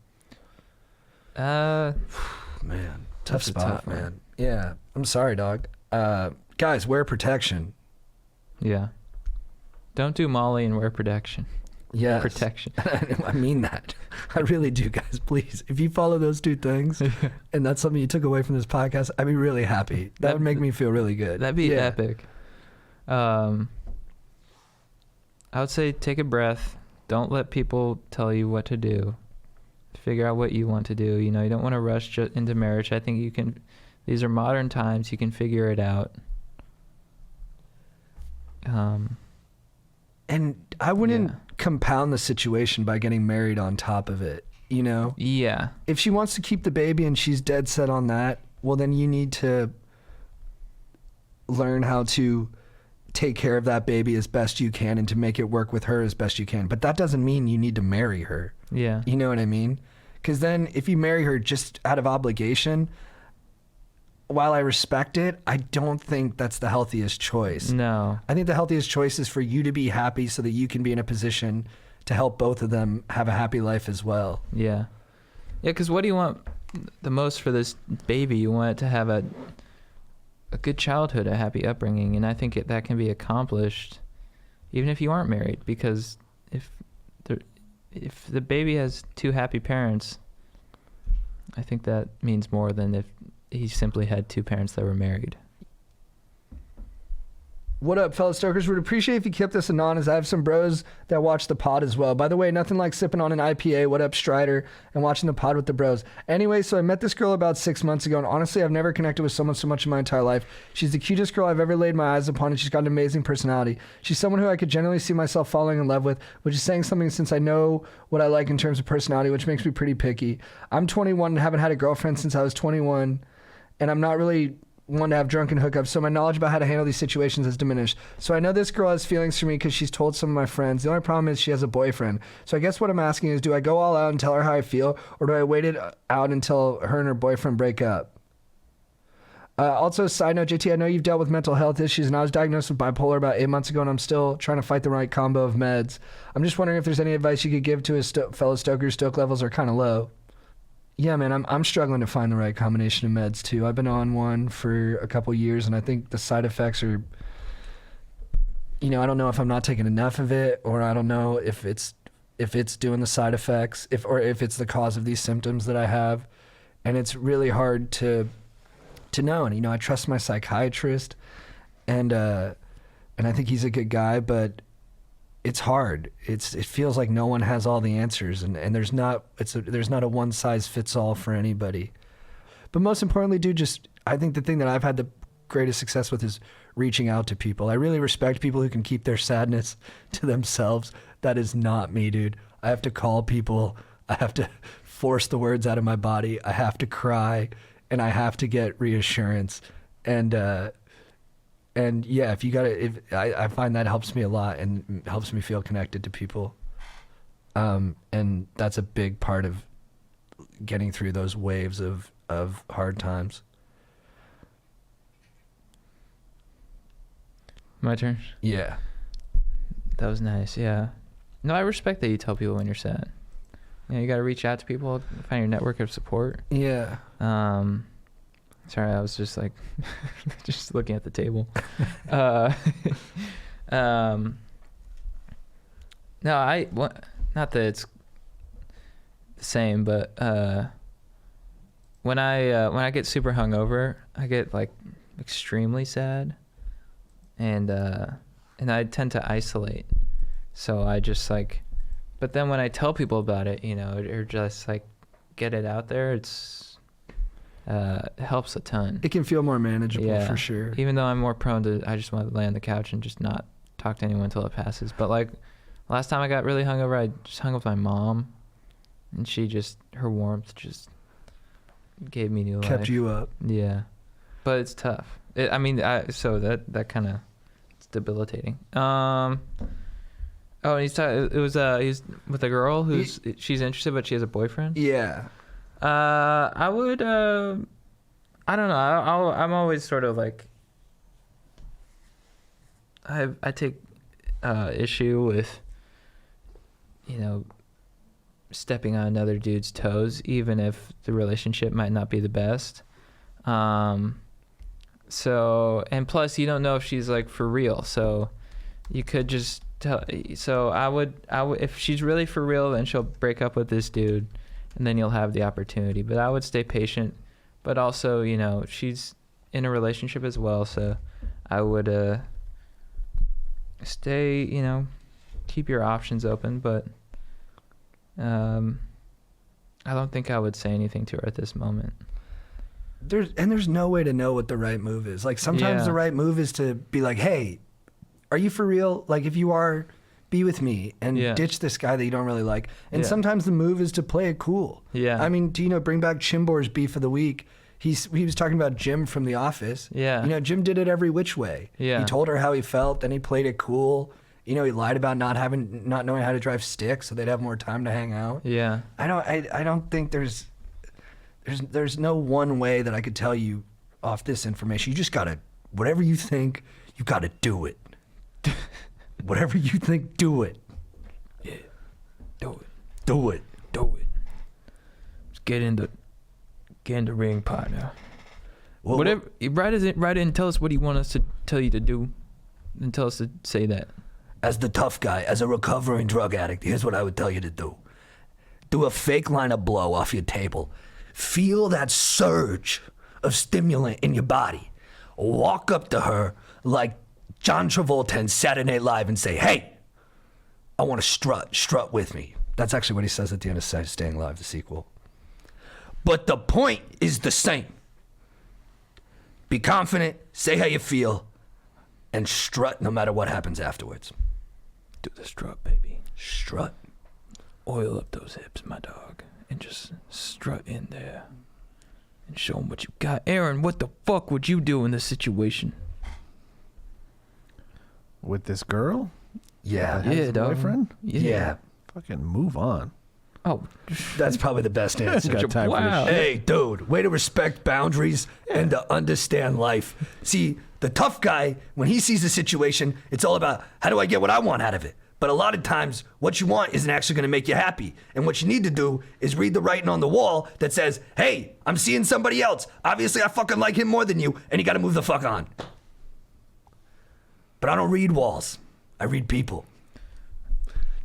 Man, tough spot, man. Yeah, I'm sorry, dog. Guys, wear protection. Yeah. Don't do Molly and wear protection. Yes. Protection. I mean that. I really do, guys. Please, if you follow those two things, and that's something you took away from this podcast, I'd be really happy. That would make me feel really good. That'd be epic. I would say take a breath. Don't let people tell you what to do. figure out what you want to do. You know, you don't want to rush into marriage. I think you can. These are modern times. You can figure it out. And I wouldn't compound the situation by getting married on top of it, you know? Yeah. If she wants to keep the baby and she's dead set on that, well, then you need to learn how to take care of that baby as best you can and to make it work with her as best you can. But that doesn't mean you need to marry her. Yeah. You know what I mean? Because then if you marry her just out of obligation, while I respect it, I don't think that's the healthiest choice. No. I think the healthiest choice is for you to be happy so that you can be in a position to help both of them have a happy life as well. Yeah. Yeah, because what do you want the most for this baby? You want it to have a good childhood, a happy upbringing, and I think that can be accomplished even if you aren't married, because if the baby has two happy parents, I think that means more than if he simply had two parents that were married. What up, fellow stokers? Would appreciate if you kept this anonymous. I have some bros that watch the pod as well. By the way, nothing like sipping on an IPA, what up, Strider, and watching the pod with the bros. Anyway, so I met this girl about 6 months ago, and honestly, I've never connected with someone so much in my entire life. She's the cutest girl I've ever laid my eyes upon, and she's got an amazing personality. She's someone who I could generally see myself falling in love with, which is saying something since I know what I like in terms of personality, which makes me pretty picky. I'm 21 and haven't had a girlfriend since I was 21, and I'm not really one to have drunken hookups, so my knowledge about how to handle these situations has diminished. So I know this girl has feelings for me because she's told some of my friends. The only problem is she has a boyfriend. So I guess what I'm asking is, do I go all out and tell her how I feel, or do I wait it out until her and her boyfriend break up? Also, side note, JT, I know you've dealt with mental health issues, and I was diagnosed with bipolar about 8 months ago, and I'm still trying to fight the right combo of meds. I'm just wondering if there's any advice you could give to his fellow stokers. Stoke levels are kind of low. Yeah, man, I'm struggling to find the right combination of meds too. I've been on one for a couple years, and I think the side effects are, you know, I don't know if I'm not taking enough of it, or I don't know if it's doing the side effects, if it's the cause of these symptoms that I have, and it's really hard to know. And you know, I trust my psychiatrist, and I think he's a good guy, but it's hard. It feels like no one has all the answers, and there's not a one size fits all for anybody. But most importantly, dude, I think the thing that I've had the greatest success with is reaching out to people. I really respect people who can keep their sadness to themselves. That is not me, dude. I have to call people. I have to force the words out of my body. I have to cry, and I have to get reassurance. And yeah, I find that helps me a lot and helps me feel connected to people. And that's a big part of getting through those waves of hard times. My turn? Yeah. That was nice, yeah. No, I respect that you tell people when you're sad. You know, you got to reach out to people, find your network of support. Yeah. Sorry, I was just like, just looking at the table. No, not that it's the same, but when I get super hungover, I get like extremely sad, and I tend to isolate. So I just like, but then when I tell people about it, you know, or just like get it out there, it helps a ton. It can feel more manageable for sure. Even though I'm more prone to, I just want to lay on the couch and just not talk to anyone until it passes. But like last time I got really hungover, I just hung with my mom, and her warmth just gave me new life. Kept you up. Yeah, but it's tough. So that kind of, it's debilitating. Oh, and he's with a girl she's interested, but she has a boyfriend. Yeah. I would, I don't know. I'm always sort of like, I take issue with, you know, stepping on another dude's toes, even if the relationship might not be the best. So, and plus you don't know if she's like for real. So you could just tell. So I would, if she's really for real, then she'll break up with this dude, and then you'll have the opportunity. But I would stay patient. But also, you know, she's in a relationship as well, so I would stay, you know, keep your options open. But I I don't think I would say anything to her at this moment. There's no way to know what the right move is. Like sometimes Yeah. the right move is to be like, hey, are you for real? Like if you are, be with me and Yeah. ditch this guy that you don't really like. And Yeah. sometimes the move is to play it cool. Yeah. I mean, do you know, bring back Chimbor's beef of the week. He was talking about Jim from The Office. Yeah. You know, Jim did it every which way. Yeah. He told her how he felt, then he played it cool. You know, he lied about not knowing how to drive stick so they'd have more time to hang out. Yeah. I don't think there's no one way that I could tell you off this information. You just gotta, whatever you think, you gotta do it. Whatever you think, do it. Yeah. Do it. Do it. Do it. Just get in the ring, partner. Well, Whatever. Write in and tell us what you want us to tell you to do, and tell us to say that. As the tough guy, as a recovering drug addict, here's what I would tell you to do. Do a fake line of blow off your table. Feel that surge of stimulant in your body. Walk up to her like John Travolta in Saturday Night Live and say, hey, I want to strut with me. That's actually what he says at the end of Staying Alive, the sequel. But the point is the same. Be confident, say how you feel, and strut no matter what happens afterwards. Do the strut, baby. Strut. Oil up those hips, my dog, and just strut in there and show them what you got. Aaron, what the fuck would you do in this situation? With this girl? Yeah. That has Yeah, a dog. boyfriend? Yeah. Fucking move on. Oh, That's probably the best answer. Got time for wow. this shit. Hey, dude, way to respect boundaries and to understand life. See, the tough guy, when he sees a situation, it's all about how do I get what I want out of it? But a lot of times, what you want isn't actually going to make you happy. And what you need to do is read the writing on the wall that says, hey, I'm seeing somebody else. Obviously, I fucking like him more than you, and you got to move the fuck on. But I don't read walls. I read people.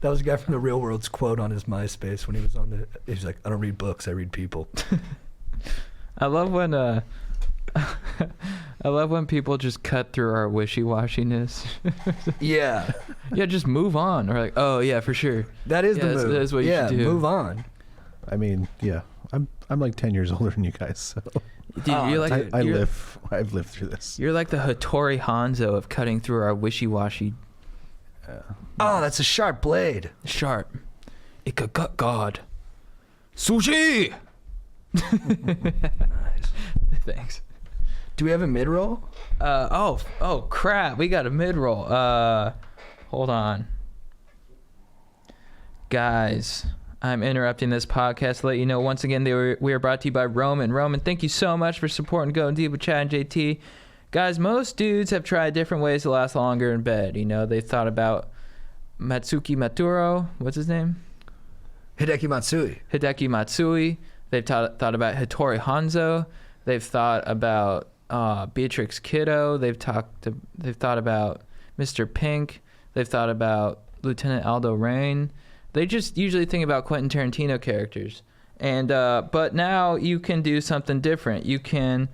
That was a guy from The Real World's quote on his MySpace when he was on the. He was like, I don't read books, I read people. I love when I love when people just cut through our wishy-washiness. Yeah. Yeah, just move on. Or like, oh yeah, for sure. That is Yeah, the that's- move. that's what you yeah, should do. move on. I mean, yeah. I'm like 10 years older than you guys, so Dude, Oh, you're like I've lived through this. You're like the Hattori Hanzo of cutting through our wishy-washy Oh, that's a sharp blade. sharp. It could cut God. Sushi. Nice. Thanks. Do we have a mid-roll? Oh crap, we got a mid-roll. Hold on. Guys, I'm interrupting this podcast to let you know once again we are brought to you by Roman. Roman, thank you so much for supporting Going Deep with Chad and JT. Guys, most dudes have tried different ways to last longer in bed. You know, they've thought about Matsuki Maturo. What's his name? Hideki Matsui. Hideki Matsui. They've thought about Hattori Hanzo. They've thought about Beatrix Kiddo. They've thought about Mr. Pink. They've thought about Lieutenant Aldo Rain. They just usually think about Quentin Tarantino characters. And but now you can do something different. You can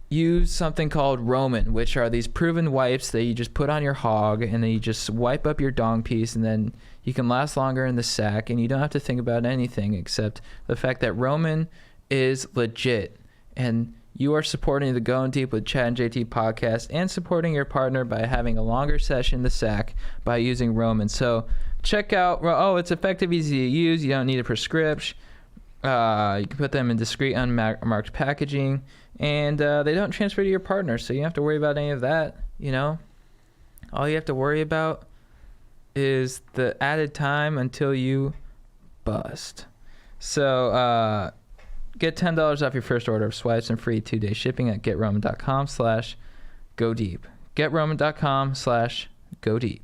use something called Roman, which are these proven wipes that you just put on your hog, and then you just wipe up your dong piece, and then you can last longer in the sack, and you don't have to think about anything except the fact that Roman is legit. And you are supporting the Going Deep with Chad and JT podcast and supporting your partner by having a longer session in the sack by using Roman. So check out, it's effective, easy to use. You don't need a prescription. You can put them in discreet, unmarked packaging, and they don't transfer to your partner, so you don't have to worry about any of that, you know? All you have to worry about is the added time until you bust. So get $10 off your first order of swipes and free 2-day shipping at GetRoman.com/GoDeep. GetRoman.com/GoDeep.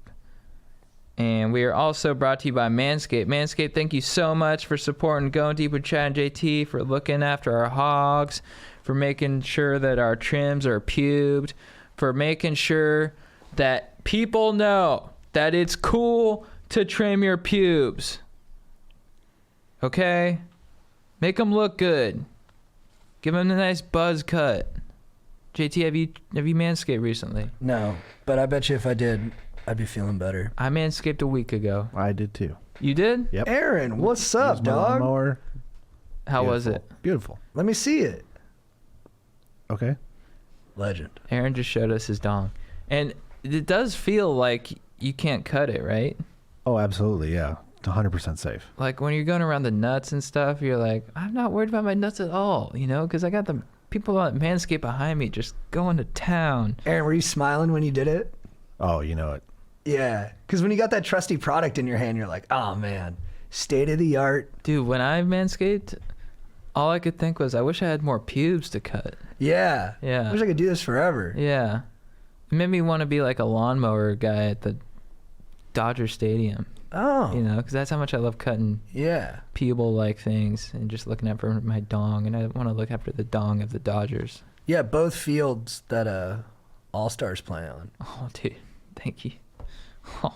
And we are also brought to you by Manscaped. Manscaped, thank you so much for supporting Going Deep with Chad and JT, for looking after our hogs, for making sure that our trims are pubed, for making sure that people know that it's cool to trim your pubes. Okay? Make them look good. Give them a nice buzz cut. JT, have you manscaped recently? No, but I bet you if I did, I'd be feeling better. I manscaped a week ago. I did too. You did? Yep. Aaron, what's up, Used my dog? lawnmower. How was it? Beautiful. Let me see it. Okay. Legend. Aaron just showed us his dong. And it does feel like you can't cut it, right? Oh, absolutely. Yeah. It's 100% safe. Like when you're going around the nuts and stuff, you're like, I'm not worried about my nuts at all, you know, because I got the people at Manscaped behind me just going to town. Aaron, were you smiling when you did it? Oh, you know it. Yeah. Because when you got that trusty product in your hand, you're like, oh, man, state of the art. Dude, when I manscaped, all I could think was, I wish I had more pubes to cut. Yeah. Yeah. I wish I could do this forever. Yeah. It made me want to be like a lawnmower guy at the Dodger Stadium, Oh. you know, because that's how much I love cutting Yeah. pubal-like things and just looking out for my dong. And I want to look after the dong of the Dodgers. Yeah, both fields that All-Stars play on. Oh, dude. Thank you. Oh.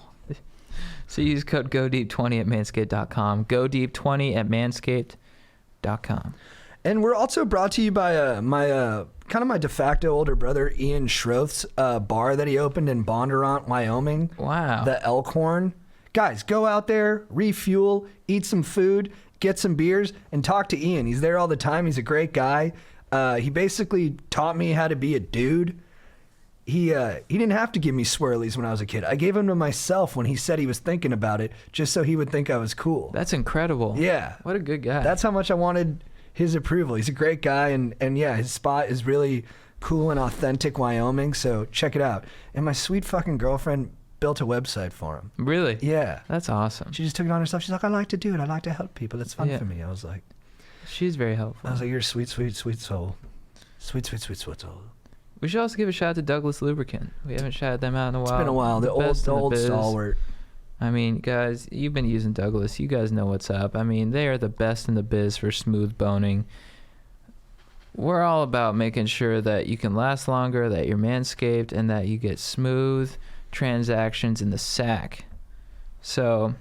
So use code GODEEP20 at manscaped.com. GODEEP20 at manscaped.com. And we're also brought to you by my de facto older brother, Ian Schroth's bar that he opened in Bondurant, Wyoming. Wow. The Elkhorn. Guys, go out there, refuel, eat some food, get some beers, and talk to Ian. He's there all the time. He's a great guy. He basically taught me how to be a dude. He didn't have to give me swirlies when I was a kid. I gave them to myself when he said he was thinking about it, just so he would think I was cool. That's incredible. Yeah. What a good guy. That's how much I wanted his approval. He's a great guy, and yeah, his spot is really cool and authentic Wyoming, so check it out. And my sweet fucking girlfriend built a website for him. Really? Yeah. That's awesome. She just took it on herself. She's like, I like to do it. I like to help people. It's fun Yeah. for me. I was like, She's very helpful. you're a sweet, sweet, sweet soul. Sweet, sweet, sweet, sweet soul. We should also give a shout out to Douglas Lubricant. We haven't shouted them out in a while. It's been a while. The best in old biz. stalwart. I mean, guys, you've been using Douglas. You guys know what's up. I mean, they are the best in the biz for smooth boning. We're all about making sure that you can last longer, that you're manscaped, and that you get smooth transactions in the sack. So,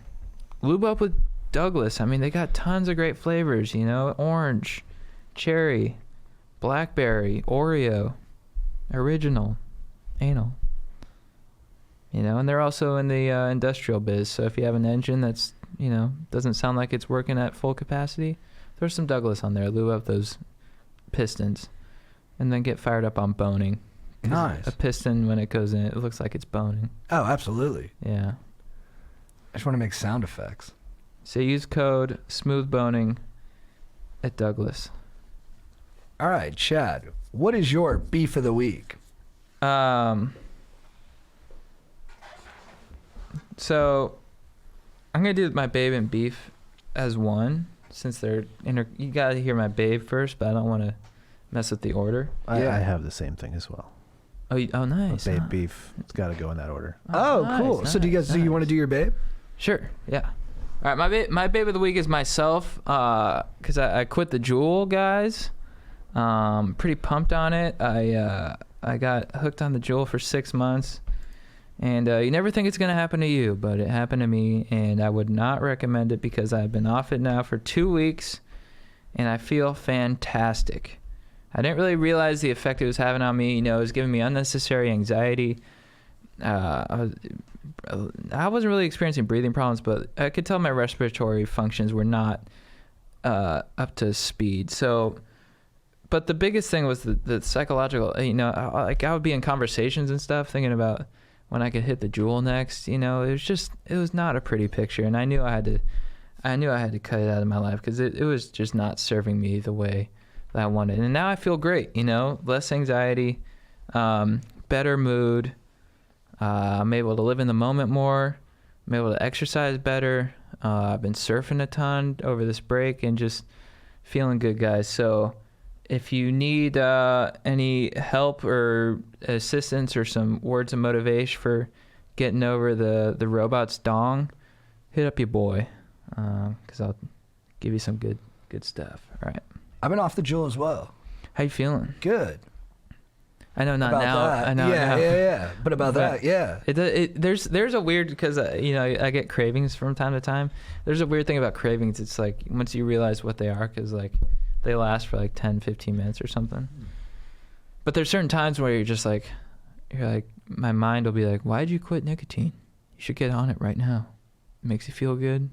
lube up with Douglas. I mean, they got tons of great flavors, you know, orange, cherry, blackberry, Oreo, original, anal. You know, and they're also in the industrial biz. So if you have an engine that's, you know, doesn't sound like it's working at full capacity, throw some Douglas on there, lube up those pistons, and then get fired up on boning. 'Cause Nice. A piston, when it goes in, it looks like it's boning. Oh, absolutely. Yeah. I just want to make sound effects. So use code SMOOTHBONING at Douglas. All right, Chad, what is your beef of the week? So I'm gonna do my babe and beef as one, since they're you gotta hear my babe first, but I don't want to mess with the order. Yeah. I have the same thing as well. Oh, nice. Babe huh? beef. It's got to go in that order. Oh, nice, cool. So do you guys nice. do you want to do your babe? Sure. Yeah. All right. My babe of the week is myself, because I quit the Juul, guys. Pretty pumped on it. I got hooked on the Juul for 6 months, and you never think it's gonna happen to you, but it happened to me, and I would not recommend it because I've been off it now for 2 weeks, and I feel fantastic. I didn't really realize the effect it was having on me. You know, it was giving me unnecessary anxiety. I wasn't really experiencing breathing problems, but I could tell my respiratory functions were not up to speed. So, but the biggest thing was the psychological, you know, like I would be in conversations and stuff thinking about when I could hit the Juul next, you know, it was not a pretty picture. And I knew I had to cut it out of my life because it was just not serving me the way that I wanted. And now I feel great, you know, less anxiety, better mood. I'm able to live in the moment more. I'm able to exercise better. I've been surfing a ton over this break and just feeling good, guys. So if you need any help or assistance or some words of motivation for getting over the robot's dong, hit up your boy, because I'll give you some good stuff. All right. I've been off the Juul as well. How you feeling? Good. I know not About now. that. I know yeah, now. yeah. But about But that, yeah. There's a weird, because you know, I get cravings from time to time. There's a weird thing about cravings. It's like once you realize what they are, because like they last for like 10, 15 minutes or something. But there's certain times where you're my mind will be like, why'd you quit nicotine? You should get on it right now. It makes you feel good.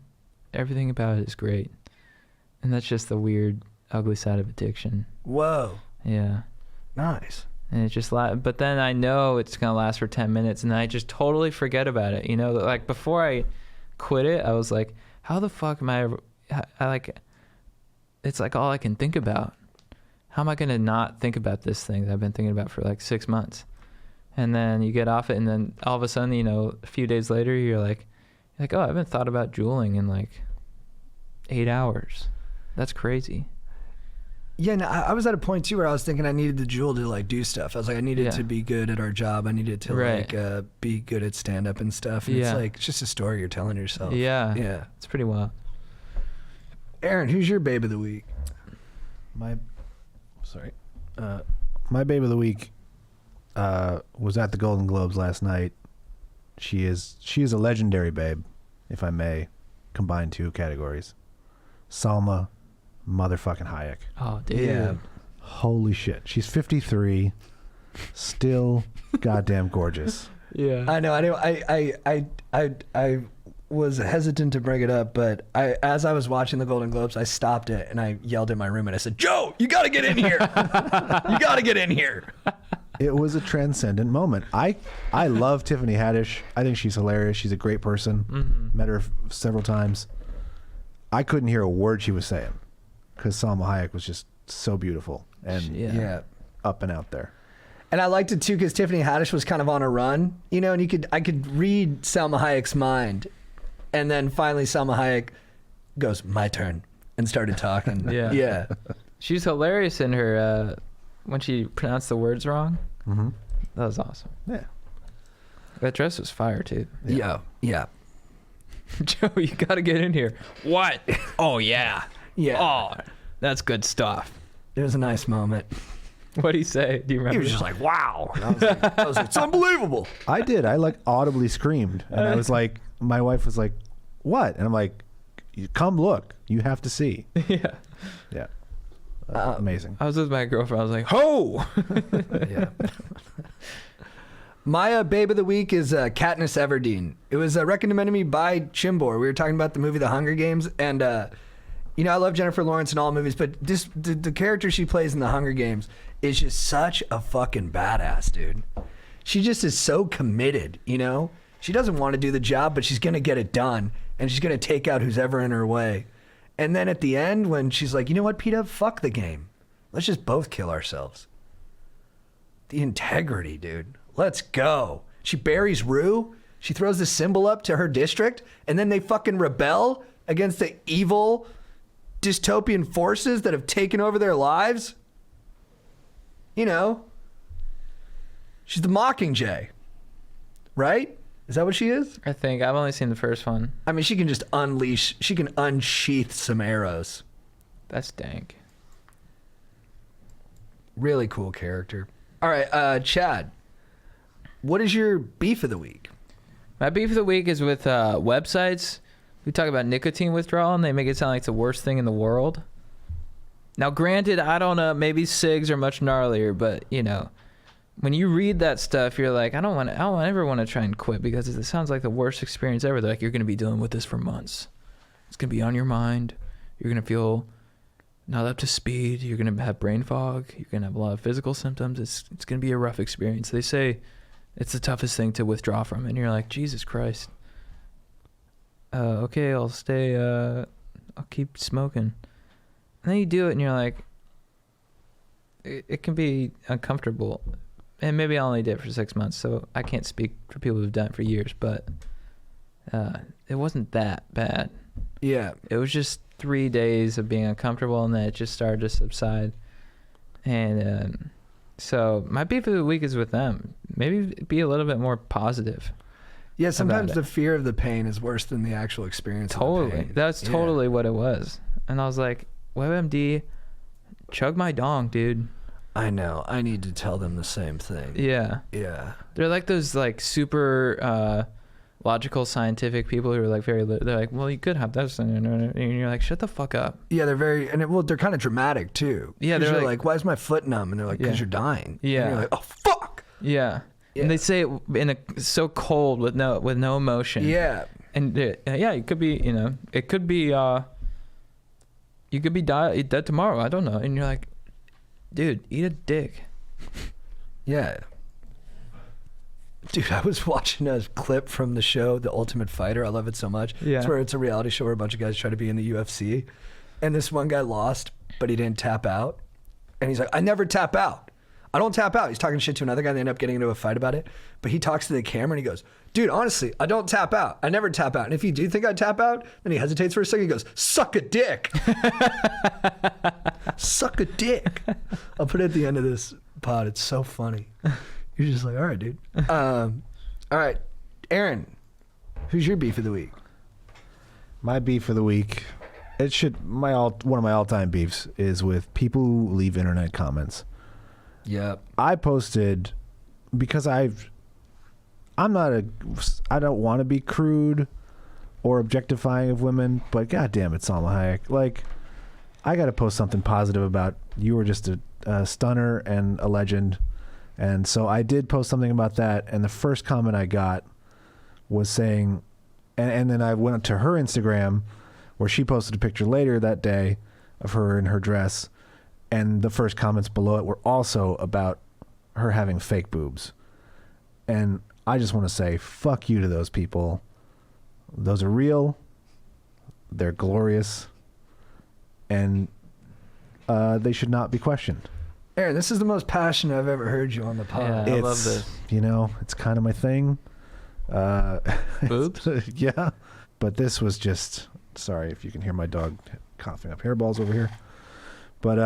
Everything about it is great. And that's just the weird, ugly side of addiction. Whoa. Yeah. Nice. And it just but then I know it's gonna last for 10 minutes, and I just totally forget about it. You know, like before I quit it, I was like, how the fuck am I like, it's like all I can think about. How am I gonna not think about this thing that I've been thinking about for like 6 months? And then you get off it, and then all of a sudden, you know, a few days later, you're like, oh, I haven't thought about juuling in like 8 hours. That's crazy. Yeah, no, I was at a point too where I was thinking I needed the Juul to like do stuff. I was like, I needed to be good at our job. I needed to like be good at stand up and stuff. And it's like, it's just a story you're telling yourself. Yeah. Yeah. It's pretty wild. Aaron, who's your babe of the week? My babe of the week was at the Golden Globes last night. She is a legendary babe, if I may combine two categories. Salma motherfucking Hayek. Oh, dude. Yeah. Holy shit. She's 53, still goddamn gorgeous. Yeah. I know. I was hesitant to bring it up, but as I was watching the Golden Globes, I stopped it and I yelled at my roommate. I said, Joe, you got to get in here. You got to get in here. It was a transcendent moment. I love Tiffany Haddish. I think she's hilarious. She's a great person. Mm-hmm. Met her several times. I couldn't hear a word she was saying because Salma Hayek was just so beautiful and up and out there. And I liked it too because Tiffany Haddish was kind of on a run, you know, and I could read Salma Hayek's mind. And then finally Salma Hayek goes, my turn, and started talking. Yeah. She's hilarious in her, when she pronounced the words wrong. Mm-hmm. That was awesome. Yeah. That dress was fire too. Yeah. Joe, you got to get in here. What? Oh, yeah. Yeah. Oh, that's good stuff. It was a nice moment. What'd he say? Do you remember? He was just like, wow. And I was like, it's unbelievable. I did. I like audibly screamed. And I was like, my wife was like, what? And I'm like, come look. You have to see. Yeah. Yeah. Amazing. I was with my girlfriend. I was like, ho! Yeah. My babe of the week is Katniss Everdeen. It was recommended to me by Chimbor. We were talking about the movie The Hunger Games, and you know, I love Jennifer Lawrence in all movies, but this the character she plays in The Hunger Games is just such a fucking badass, dude. She just is so committed, you know? She doesn't want to do the job, but she's going to get it done, and she's going to take out who's ever in her way. And then at the end, when she's like, you know what, Peeta, fuck the game. Let's just both kill ourselves. The integrity, dude. Let's go. She buries Rue. She throws the symbol up to her district, and then they fucking rebel against the evil dystopian forces that have taken over their lives. You know, she's the Mockingjay, right? Is that what she is? I think. I've only seen the first one. I mean, she can just she can unsheath some arrows. That's dank. Really cool character. All right, Chad, what is your beef of the week? My beef of the week is with websites who talk about nicotine withdrawal, and they make it sound like it's the worst thing in the world. Now, granted, I don't know, maybe cigs are much gnarlier, but, you know, when you read that stuff, you're like, I don't ever want to try and quit because it sounds like the worst experience ever. They're like, you're going to be dealing with this for months. It's going to be on your mind. You're going to feel not up to speed. You're going to have brain fog. You're going to have a lot of physical symptoms. It's going to be a rough experience. They say it's the toughest thing to withdraw from, and you're like, Jesus Christ. Okay, I'll stay, I'll keep smoking. And then you do it and you're like, it can be uncomfortable. And maybe I only did it for 6 months, so I can't speak for people who've done it for years, but it wasn't that bad. Yeah. It was just 3 days of being uncomfortable, and then it just started to subside. And so my beef of the week is with them. Maybe be a little bit more positive. Yeah, sometimes the fear of the pain is worse than the actual experience of the pain. That's totally what it was. And I was like, WebMD, chug my dong, dude. I know. I need to tell them the same thing. Yeah. Yeah. They're like those like super logical scientific people who are like they're like, well, you could have this, and you're like, shut the fuck up. Yeah, they're they're kind of dramatic too. Yeah, they're they're like, why is my foot numb? And they're like, because you're dying. Yeah. And you're like, oh fuck. Yeah. And they say it in a so cold with no emotion. Yeah. And it could be, it could be, you could be dead tomorrow. I don't know. And you're like, dude, eat a dick. Yeah. Dude, I was watching a clip from the show, The Ultimate Fighter. I love it so much. Yeah. It's where it's a reality show where a bunch of guys try to be in the UFC. And this one guy lost, but he didn't tap out. And he's like, I never tap out. I don't tap out. He's talking shit to another guy. They end up getting into a fight about it. But he talks to the camera and he goes, dude, honestly, I don't tap out. I never tap out. And if you do think I tap out, then he hesitates for a second. He goes, suck a dick. Suck a dick. I'll put it at the end of this pod. It's so funny. You're just like, all right, dude. All right. Aaron, who's your beef of the week? My beef of the week, one of my all-time beefs is with people who leave internet comments. Yep. I posted because I don't want to be crude or objectifying of women, but goddamn it, Salma Hayek. Like, I got to post something positive about you were just a stunner and a legend. And so I did post something about that. And the first comment I got was saying, and then I went to her Instagram where she posted a picture later that day of her in her dress. And the first comments below it were also about her having fake boobs. And I just want to say, fuck you to those people. Those are real. They're glorious. And they should not be questioned. Aaron, this is the most passionate I've ever heard you on the pod. Yeah, I love this. It's kind of my thing. Boobs? Yeah. But this was just, sorry if you can hear my dog coughing up hairballs over here. But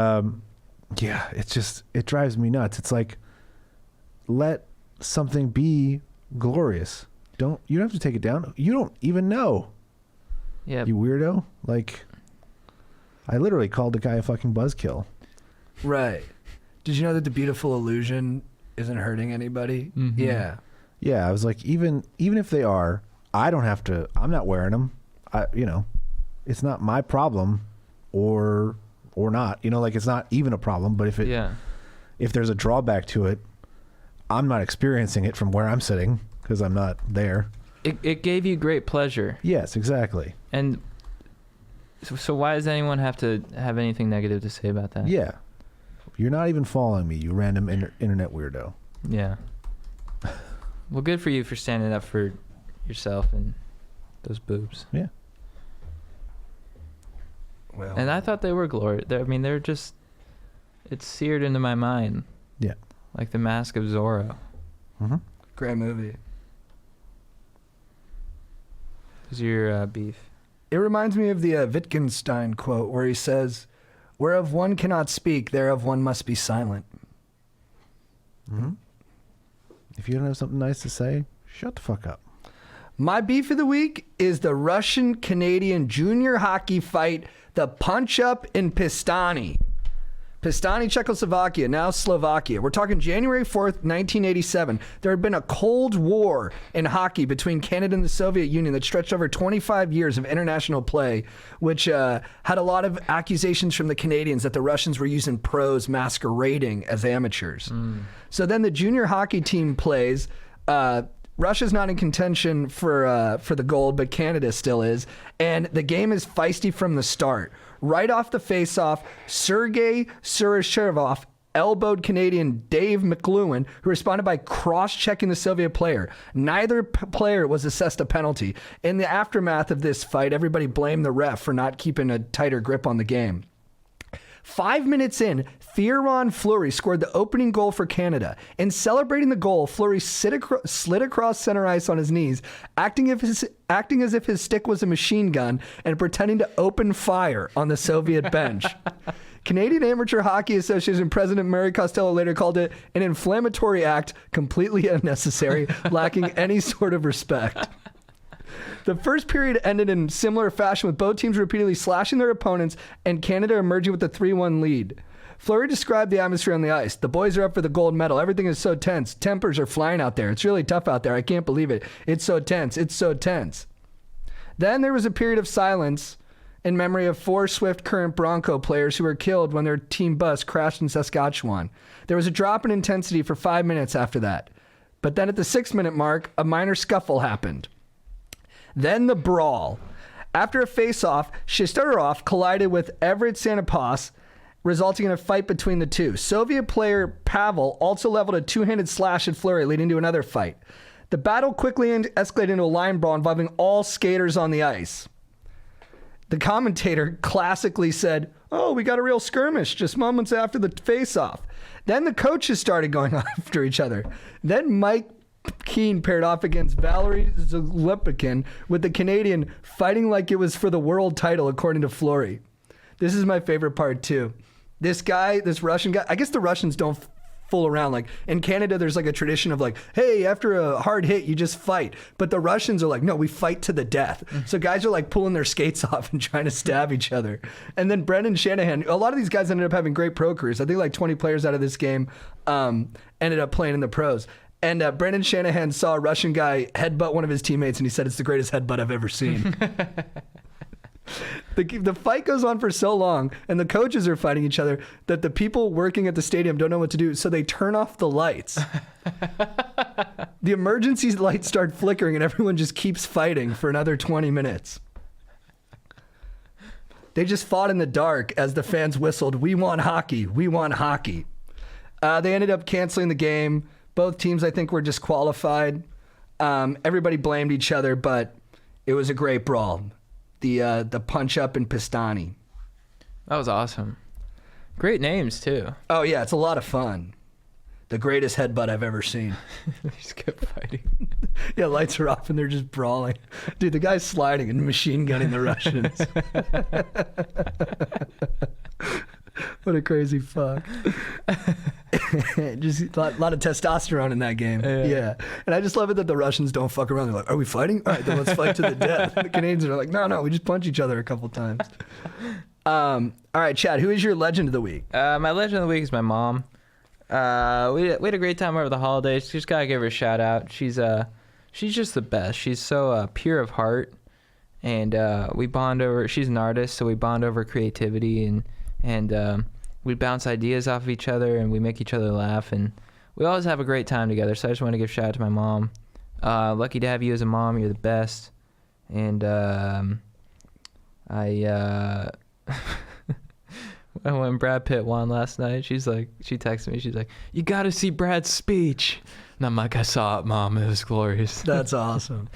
yeah, it drives me nuts. It's like, let something be glorious. You don't have to take it down. You don't even know. Yeah. You weirdo. Like, I literally called the guy a fucking buzzkill. Right. Did you know that the beautiful illusion isn't hurting anybody? Mm-hmm. Yeah. Yeah, I was like, even if they are, I don't have to. I'm not wearing them. It's not my problem, or not. It's not even a problem. But if there's a drawback to it, I'm not experiencing it from where I'm sitting because I'm not there. It gave you great pleasure. Yes, exactly. And so why does anyone have to have anything negative to say about that? Yeah. You're not even following me, you random internet weirdo. Yeah. Well, good for you for standing up for yourself and those boobs. Yeah. Well. And I thought they were glorious. They're just, it's seared into my mind. Yeah. Like the Mask of Zorro. Mm-hmm. Great movie. Who's your beef? It reminds me of the Wittgenstein quote where he says, whereof one cannot speak, thereof one must be silent. Mm-hmm. If you don't have something nice to say, shut the fuck up. My beef of the week is the Russian-Canadian junior hockey fight, the punch-up in Pistani. Pistani, Czechoslovakia, now Slovakia. We're talking January 4th, 1987. There had been a Cold War in hockey between Canada and the Soviet Union that stretched over 25 years of international play, which had a lot of accusations from the Canadians that the Russians were using pros masquerading as amateurs. So then the junior hockey team plays. Russia's not in contention for the gold, but Canada still is. And the game is feisty from the start. Right off the face-off, Sergei Surashevov elbowed Canadian Dave McLuhan, who responded by cross-checking the Soviet player. Neither player was assessed a penalty. In the aftermath of this fight, everybody blamed the ref for not keeping a tighter grip on the game. 5 minutes in, Theoron Fleury scored the opening goal for Canada. In celebrating the goal, Fleury slid across center ice on his knees, acting as if his stick was a machine gun and pretending to open fire on the Soviet bench. Canadian Amateur Hockey Association President Mary Costello later called it an inflammatory act, completely unnecessary, lacking any sort of respect. The first period ended in similar fashion, with both teams repeatedly slashing their opponents and Canada emerging with a 3-1 lead. Fleury described the atmosphere on the ice. The boys are up for the gold medal. Everything is so tense. Tempers are flying out there. It's really tough out there. I can't believe it. It's so tense. It's so tense. Then there was a period of silence in memory of 4 Swift Current Bronco players who were killed when their team bus crashed in Saskatchewan. There was a drop in intensity for 5 minutes after that. But then at the 6-minute mark, a minor scuffle happened. Then the brawl. After a face-off, Shesterov collided with Everett Santapas, resulting in a fight between the two. Soviet player Pavel also leveled a two-handed slash at Fleury, leading to another fight. The battle quickly escalated into a line brawl involving all skaters on the ice. The commentator classically said, "Oh, we got a real skirmish just moments after the face-off." Then the coaches started going after each other. Then Mike Keane paired off against Valery Lubricant, with the Canadian fighting like it was for the world title, according to Fleury. This is my favorite part, too. This guy, this Russian guy, I guess the Russians don't fool around. Like in Canada, there's like a tradition of like, hey, after a hard hit, you just fight. But the Russians are like, no, we fight to the death. So guys are like pulling their skates off and trying to stab each other. And then Brendan Shanahan, a lot of these guys ended up having great pro careers. I think like 20 players out of this game ended up playing in the pros. And Brendan Shanahan saw a Russian guy headbutt one of his teammates, and he said, "It's the greatest headbutt I've ever seen." The fight goes on for so long, and the coaches are fighting each other, that the people working at the stadium don't know what to do, so they turn off the lights. The emergency lights start flickering, and everyone just keeps fighting for another 20 minutes. They just fought in the dark as the fans whistled, "We want hockey, we want hockey." They ended up canceling the game. Both teams, I think, were disqualified. Everybody blamed each other, but it was a great brawl. The punch up in Pistani. That was awesome. Great names, too. Oh, yeah, it's a lot of fun. The greatest headbutt I've ever seen. They just kept fighting. Yeah, lights are off and they're just brawling. Dude, the guy's sliding and machine gunning the Russians. What a crazy fuck. Just a lot of testosterone in that game. Yeah. And I just love it that the Russians don't fuck around. They're like, "Are we fighting? All right, then let's fight to the death." The Canadians are like, no, we just punch each other a couple times. All right, Chad, who is your legend of the week? My legend of the week is my mom. We had a great time over the holidays. Just gotta give her a shout out. She's just the best. She's so pure of heart, and we bond over. She's an artist, so we bond over creativity, and we bounce ideas off of each other, and we make each other laugh, and we always have a great time together. So I just want to give a shout out to my mom. Lucky to have you as a mom. You're the best. And when Brad Pitt won last night, she texted me. She's like, "You got to see Brad's speech." And I'm like, "I saw it, Mom. It was glorious." That's awesome.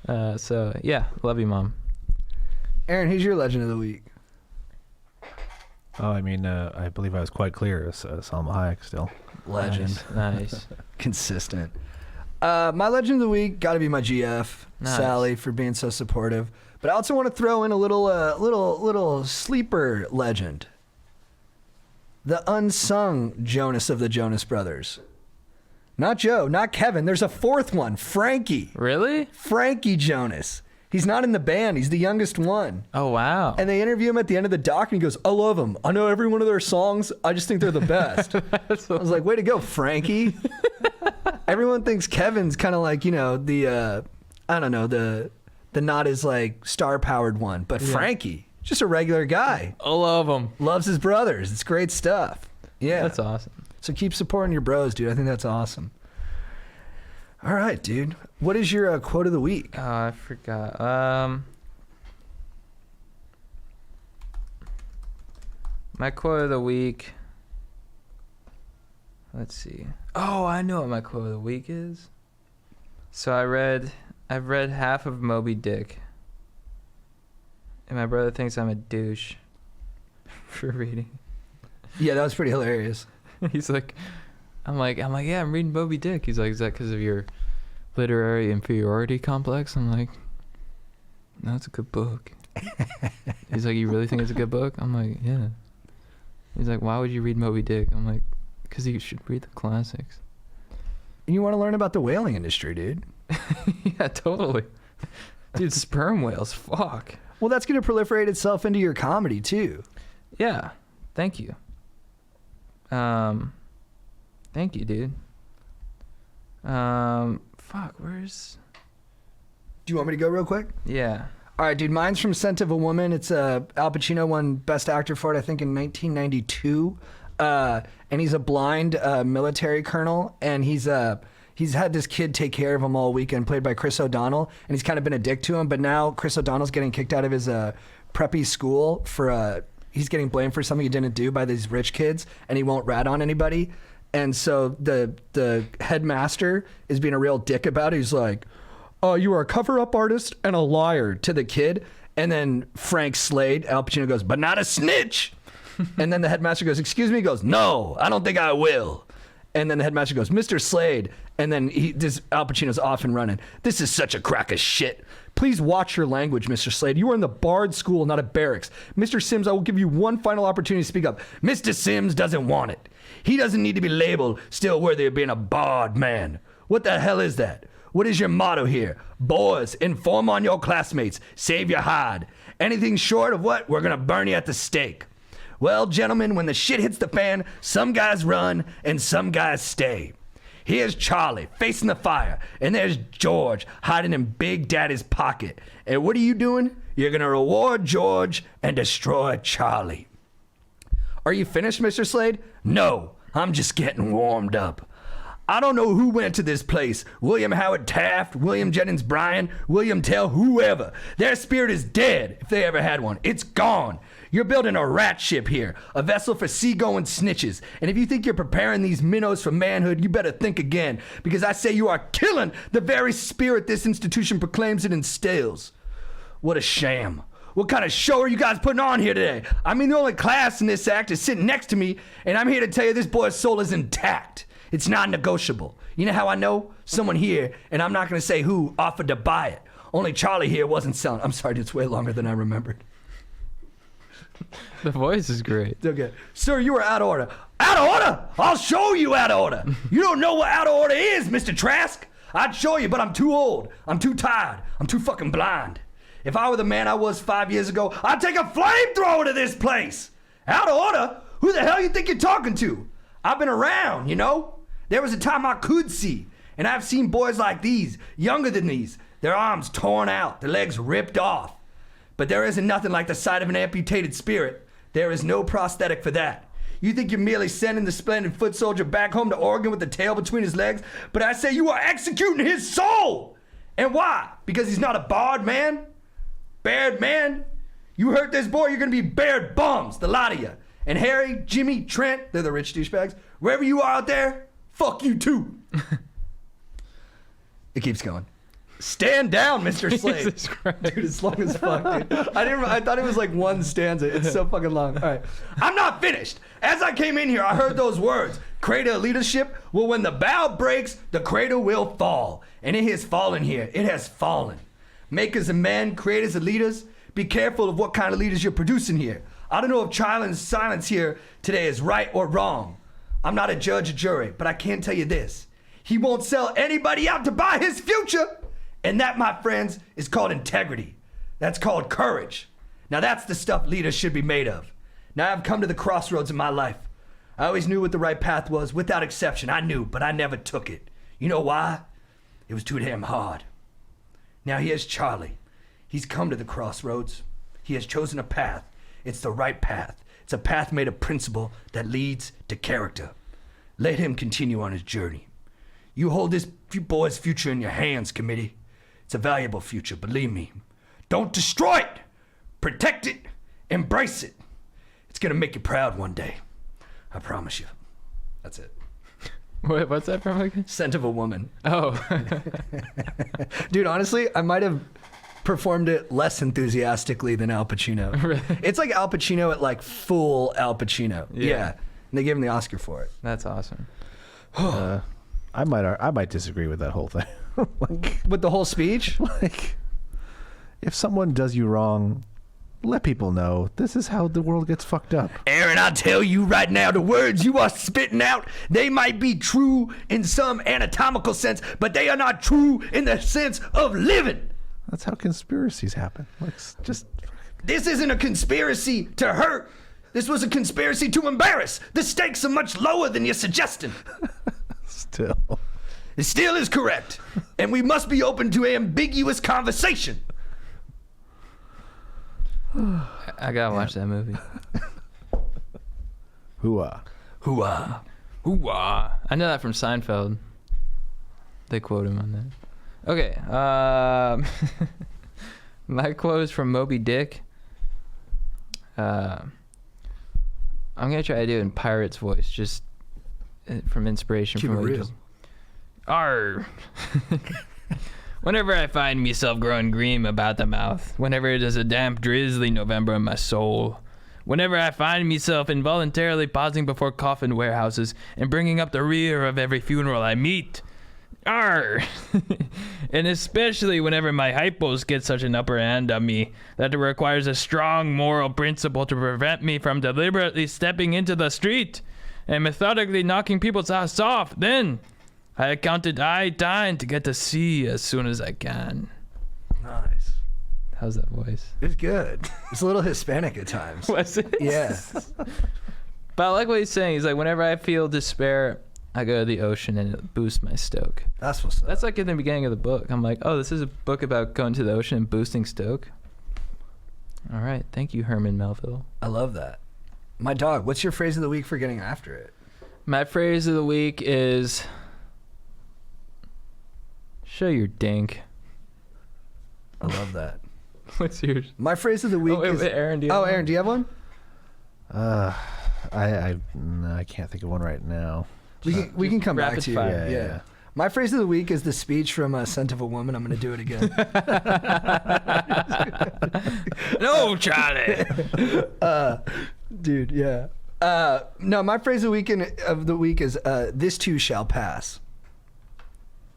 So yeah, love you, Mom. Aaron, who's your legend of the week? Oh, I mean, I believe I was quite clear. Salma Hayek still. Legend. Nice. Consistent. My legend of the week got to be my GF, Nice. Sally, for being so supportive. But I also want to throw in a little sleeper legend. The unsung Jonas of the Jonas Brothers. Not Joe, not Kevin. There's a fourth one, Frankie. Really? Frankie Jonas. He's not in the band. He's the youngest one. Oh, wow. And they interview him at the end of the doc, and he goes, "I love them. I know every one of their songs. I just think they're the best." I was like, way to go, Frankie. Everyone thinks Kevin's kind of like, the not as like star-powered one. But Frankie, just a regular guy. I love him. Loves his brothers. It's great stuff. Yeah. That's awesome. So keep supporting your bros, dude. I think that's awesome. All right, dude. What is your quote of the week? Oh, I forgot. My quote of the week. Let's see. Oh, I know what my quote of the week is. So I've read half of Moby Dick, and my brother thinks I'm a douche for reading. Yeah, that was pretty hilarious. He's like, I'm like, yeah, I'm reading Moby Dick. He's like, is that because of your literary inferiority complex? I'm like, no, it's a good book. He's like, you really think it's a good book? I'm like, yeah. He's like, why would you read Moby Dick? I'm like, because you should read the classics. You want to learn about the whaling industry, dude. Yeah, totally. Dude, sperm whales, fuck. Well, that's going to proliferate itself into your comedy, too. Yeah, thank you. Thank you, dude. Fuck, where's... Do you want me to go real quick? Yeah. All right, dude. Mine's from Scent of a Woman. It's Al Pacino won Best Actor for it, I think, in 1992. And he's a blind military colonel, and he's he's had this kid take care of him all weekend, played by Chris O'Donnell, and he's kind of been a dick to him. But now Chris O'Donnell's getting kicked out of his preppy school for he's getting blamed for something he didn't do by these rich kids, and he won't rat on anybody. And so the headmaster is being a real dick about it. He's like, you are a cover-up artist and a liar to the kid. And then Frank Slade, Al Pacino goes, but not a snitch. And then the headmaster goes, excuse me? He goes, no, I don't think I will. And then the headmaster goes, Mr. Slade. And then Al Pacino's off and running. This is such a crock of shit. Please watch your language, Mr. Slade. You are in the Bard School, not a barracks. Mr. Sims, I will give you one final opportunity to speak up. Mr. Sims doesn't want it. He doesn't need to be labeled still worthy of being a Bard man. What the hell is that? What is your motto here? Boys, inform on your classmates. Save your hide. Anything short of what? We're going to burn you at the stake. Well, gentlemen, when the shit hits the fan, some guys run and some guys stay. Here's Charlie facing the fire, and there's George hiding in Big Daddy's pocket. And what are you doing? You're going to reward George and destroy Charlie. Are you finished, Mr. Slade? No, I'm just getting warmed up. I don't know who went to this place. William Howard Taft, William Jennings Bryan, William Tell, whoever. Their spirit is dead, if they ever had one. It's gone. You're building a rat ship here, a vessel for seagoing snitches. And if you think you're preparing these minnows for manhood, you better think again, because I say you are killing the very spirit this institution proclaims it instills. What a sham. What kind of show are you guys putting on here today? I mean, the only class in this act is sitting next to me, and I'm here to tell you this boy's soul is intact. It's non-negotiable. You know how I know? Someone here, and I'm not going to say who, offered to buy it. Only Charlie here wasn't selling. I'm sorry, it's way longer than I remembered. The voice is great. Okay. Sir, you are out of order. Out of order? I'll show you out of order. You don't know what out of order is, Mr. Trask. I'd show you, but I'm too old. I'm too tired. I'm too fucking blind. If I were the man I was 5 years ago, I'd take a flamethrower to this place. Out of order? Who the hell you think you're talking to? I've been around, you know? There was a time I could see, and I've seen boys like these, younger than these, their arms torn out, their legs ripped off. But there isn't nothing like the sight of an amputated spirit. There is no prosthetic for that. You think you're merely sending the splendid foot soldier back home to Oregon with the tail between his legs, but I say you are executing his soul. And why? Because he's not a Bard man? Bared man? You hurt this boy, you're gonna be bared bums, the lot of you. And Harry, Jimmy, Trent, they're the rich douchebags. Wherever you are out there, fuck you too. It keeps going. Stand down, Mr. Slade. Jesus Christ. Dude, it's long as fuck, dude. I thought it was like one stanza. It's so fucking long. All right. I'm not finished. As I came in here, I heard those words. Cradle of leadership. Well, when the bow breaks, the cradle will fall. And it has fallen here. It has fallen. Makers of men, creators of leaders, be careful of what kind of leaders you're producing here. I don't know if Charlie's silence here today is right or wrong. I'm not a judge or jury, but I can tell you this. He won't sell anybody out to buy his future. And that, my friends, is called integrity. That's called courage. Now that's the stuff leaders should be made of. Now I've come to the crossroads in my life. I always knew what the right path was, without exception. I knew, but I never took it. You know why? It was too damn hard. Now here's Charlie. He's come to the crossroads. He has chosen a path. It's the right path. It's a path made of principle that leads to character. Let him continue on his journey. You hold this boy's future in your hands, committee. It's a valuable future, believe me. Don't destroy it. Protect it. Embrace it. It's gonna make you proud one day. I promise you. That's it. Wait, what's that from again? Scent of a Woman. Oh. Dude, honestly, I might have performed it less enthusiastically than Al Pacino. Really? It's like Al Pacino at like full Al Pacino. Yeah. And they gave him the Oscar for it. That's awesome. I might disagree with that whole thing. Like, With the whole speech? like, if someone does you wrong, let people know. This is how the world gets fucked up. Aaron, I tell you right now, the words you are spitting out, they might be true in some anatomical sense, but they are not true in the sense of living. That's how conspiracies happen. Like, just This isn't a conspiracy to hurt. This was a conspiracy to embarrass. The stakes are much lower than you're suggesting. still. It still is correct. And we must be open to ambiguous conversation. I gotta watch that movie. Hooah. Hooah. Hooah. I know that from Seinfeld. They quote him on that. Okay. My quote is from Moby Dick. I'm gonna try to do it in pirate's voice, just from inspiration. Keep from it what he real. does. Arr. Whenever I find myself growing green about the mouth, whenever it is a damp, drizzly November in my soul, whenever I find myself involuntarily pausing before coffin warehouses and bringing up the rear of every funeral I meet, arr! And especially whenever my hypos get such an upper hand on me that it requires a strong moral principle to prevent me from deliberately stepping into the street and methodically knocking people's ass off, then I account it high time to get to sea as soon as I can. Nice. How's that voice? It's good. It's a little Hispanic at times. Was it? Yeah. But I like what he's saying. He's like, whenever I feel despair, I go to the ocean and it boosts my stoke. That's what's up. That's like in the beginning of the book. I'm like, oh, this is a book about going to the ocean and boosting stoke. All right. Thank you, Herman Melville. I love that. My dog, what's your phrase of the week for getting after it? My phrase of the week is show your dink. I love that. What's yours? My phrase of the week is... Aaron, do you have one? Aaron, do you have one? I can't think of one right now. We can come back rapid to you. fire. Yeah. My phrase of the week is the speech from Scent of a Woman. I'm going to do it again. No, Charlie. Dude, yeah. No, my phrase of the week is this too shall pass.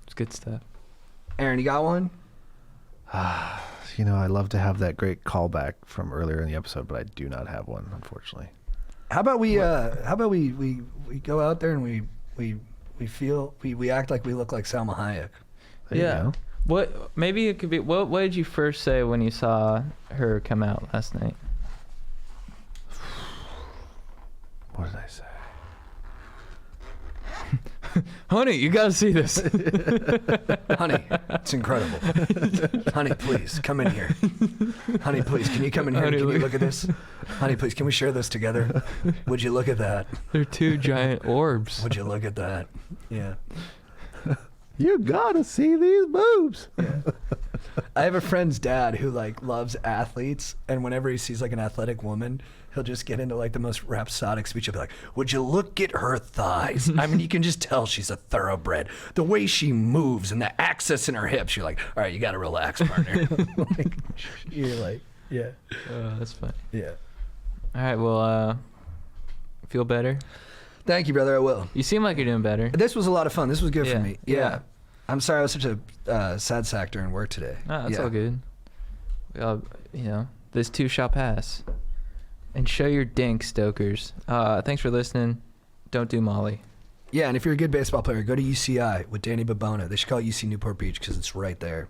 It's good stuff. Aaron, you got one? You know, I love to have that great callback from earlier in the episode, but I do not have one, unfortunately. How about we go out there and we act like we look like Salma Hayek. There you go. What? Maybe it could be. What did you first say when you saw her come out last night? What did I say? Honey, you gotta see this. Honey, it's incredible. Honey, please come in here. Honey, please, can you come in here? Honey, Can you look- look at this? Honey, please, can we share this together? Would you look at that? They're two giant orbs. Would you look at that? Yeah. You gotta see these boobs. I have a friend's dad who like loves athletes, and whenever he sees like an athletic woman, he'll just get into like the most rhapsodic speech. He'll be like, "Would you look at her thighs? I mean, you can just tell she's a thoroughbred. The way she moves and the access in her hips. You're like, all right, you got to relax, partner." Like, you're like, yeah, That's fun. yeah. All right. Well, feel better. Thank you, brother. I will. You seem like you're doing better. This was a lot of fun. This was good for Yeah, me. yeah. I'm sorry I was such a sad sack during work today. No, that's Yeah. all good. We all, this too shall pass. And show your dink, stokers. Thanks for listening. Don't do Molly. Yeah, and if you're a good baseball player, go to UCI with Danny Babona. They should call it UC Newport Beach because it's right there.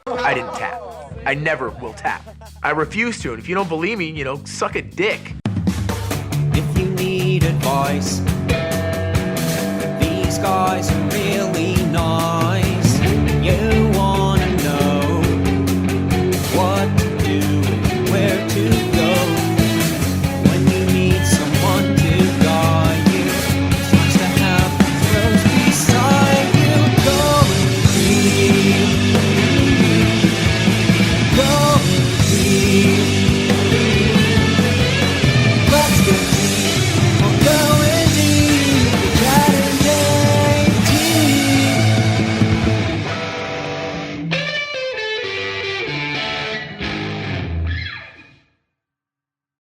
I didn't tap. I never will tap. I refuse to. And if you don't believe me, suck a dick. If you need advice, these guys are really nice.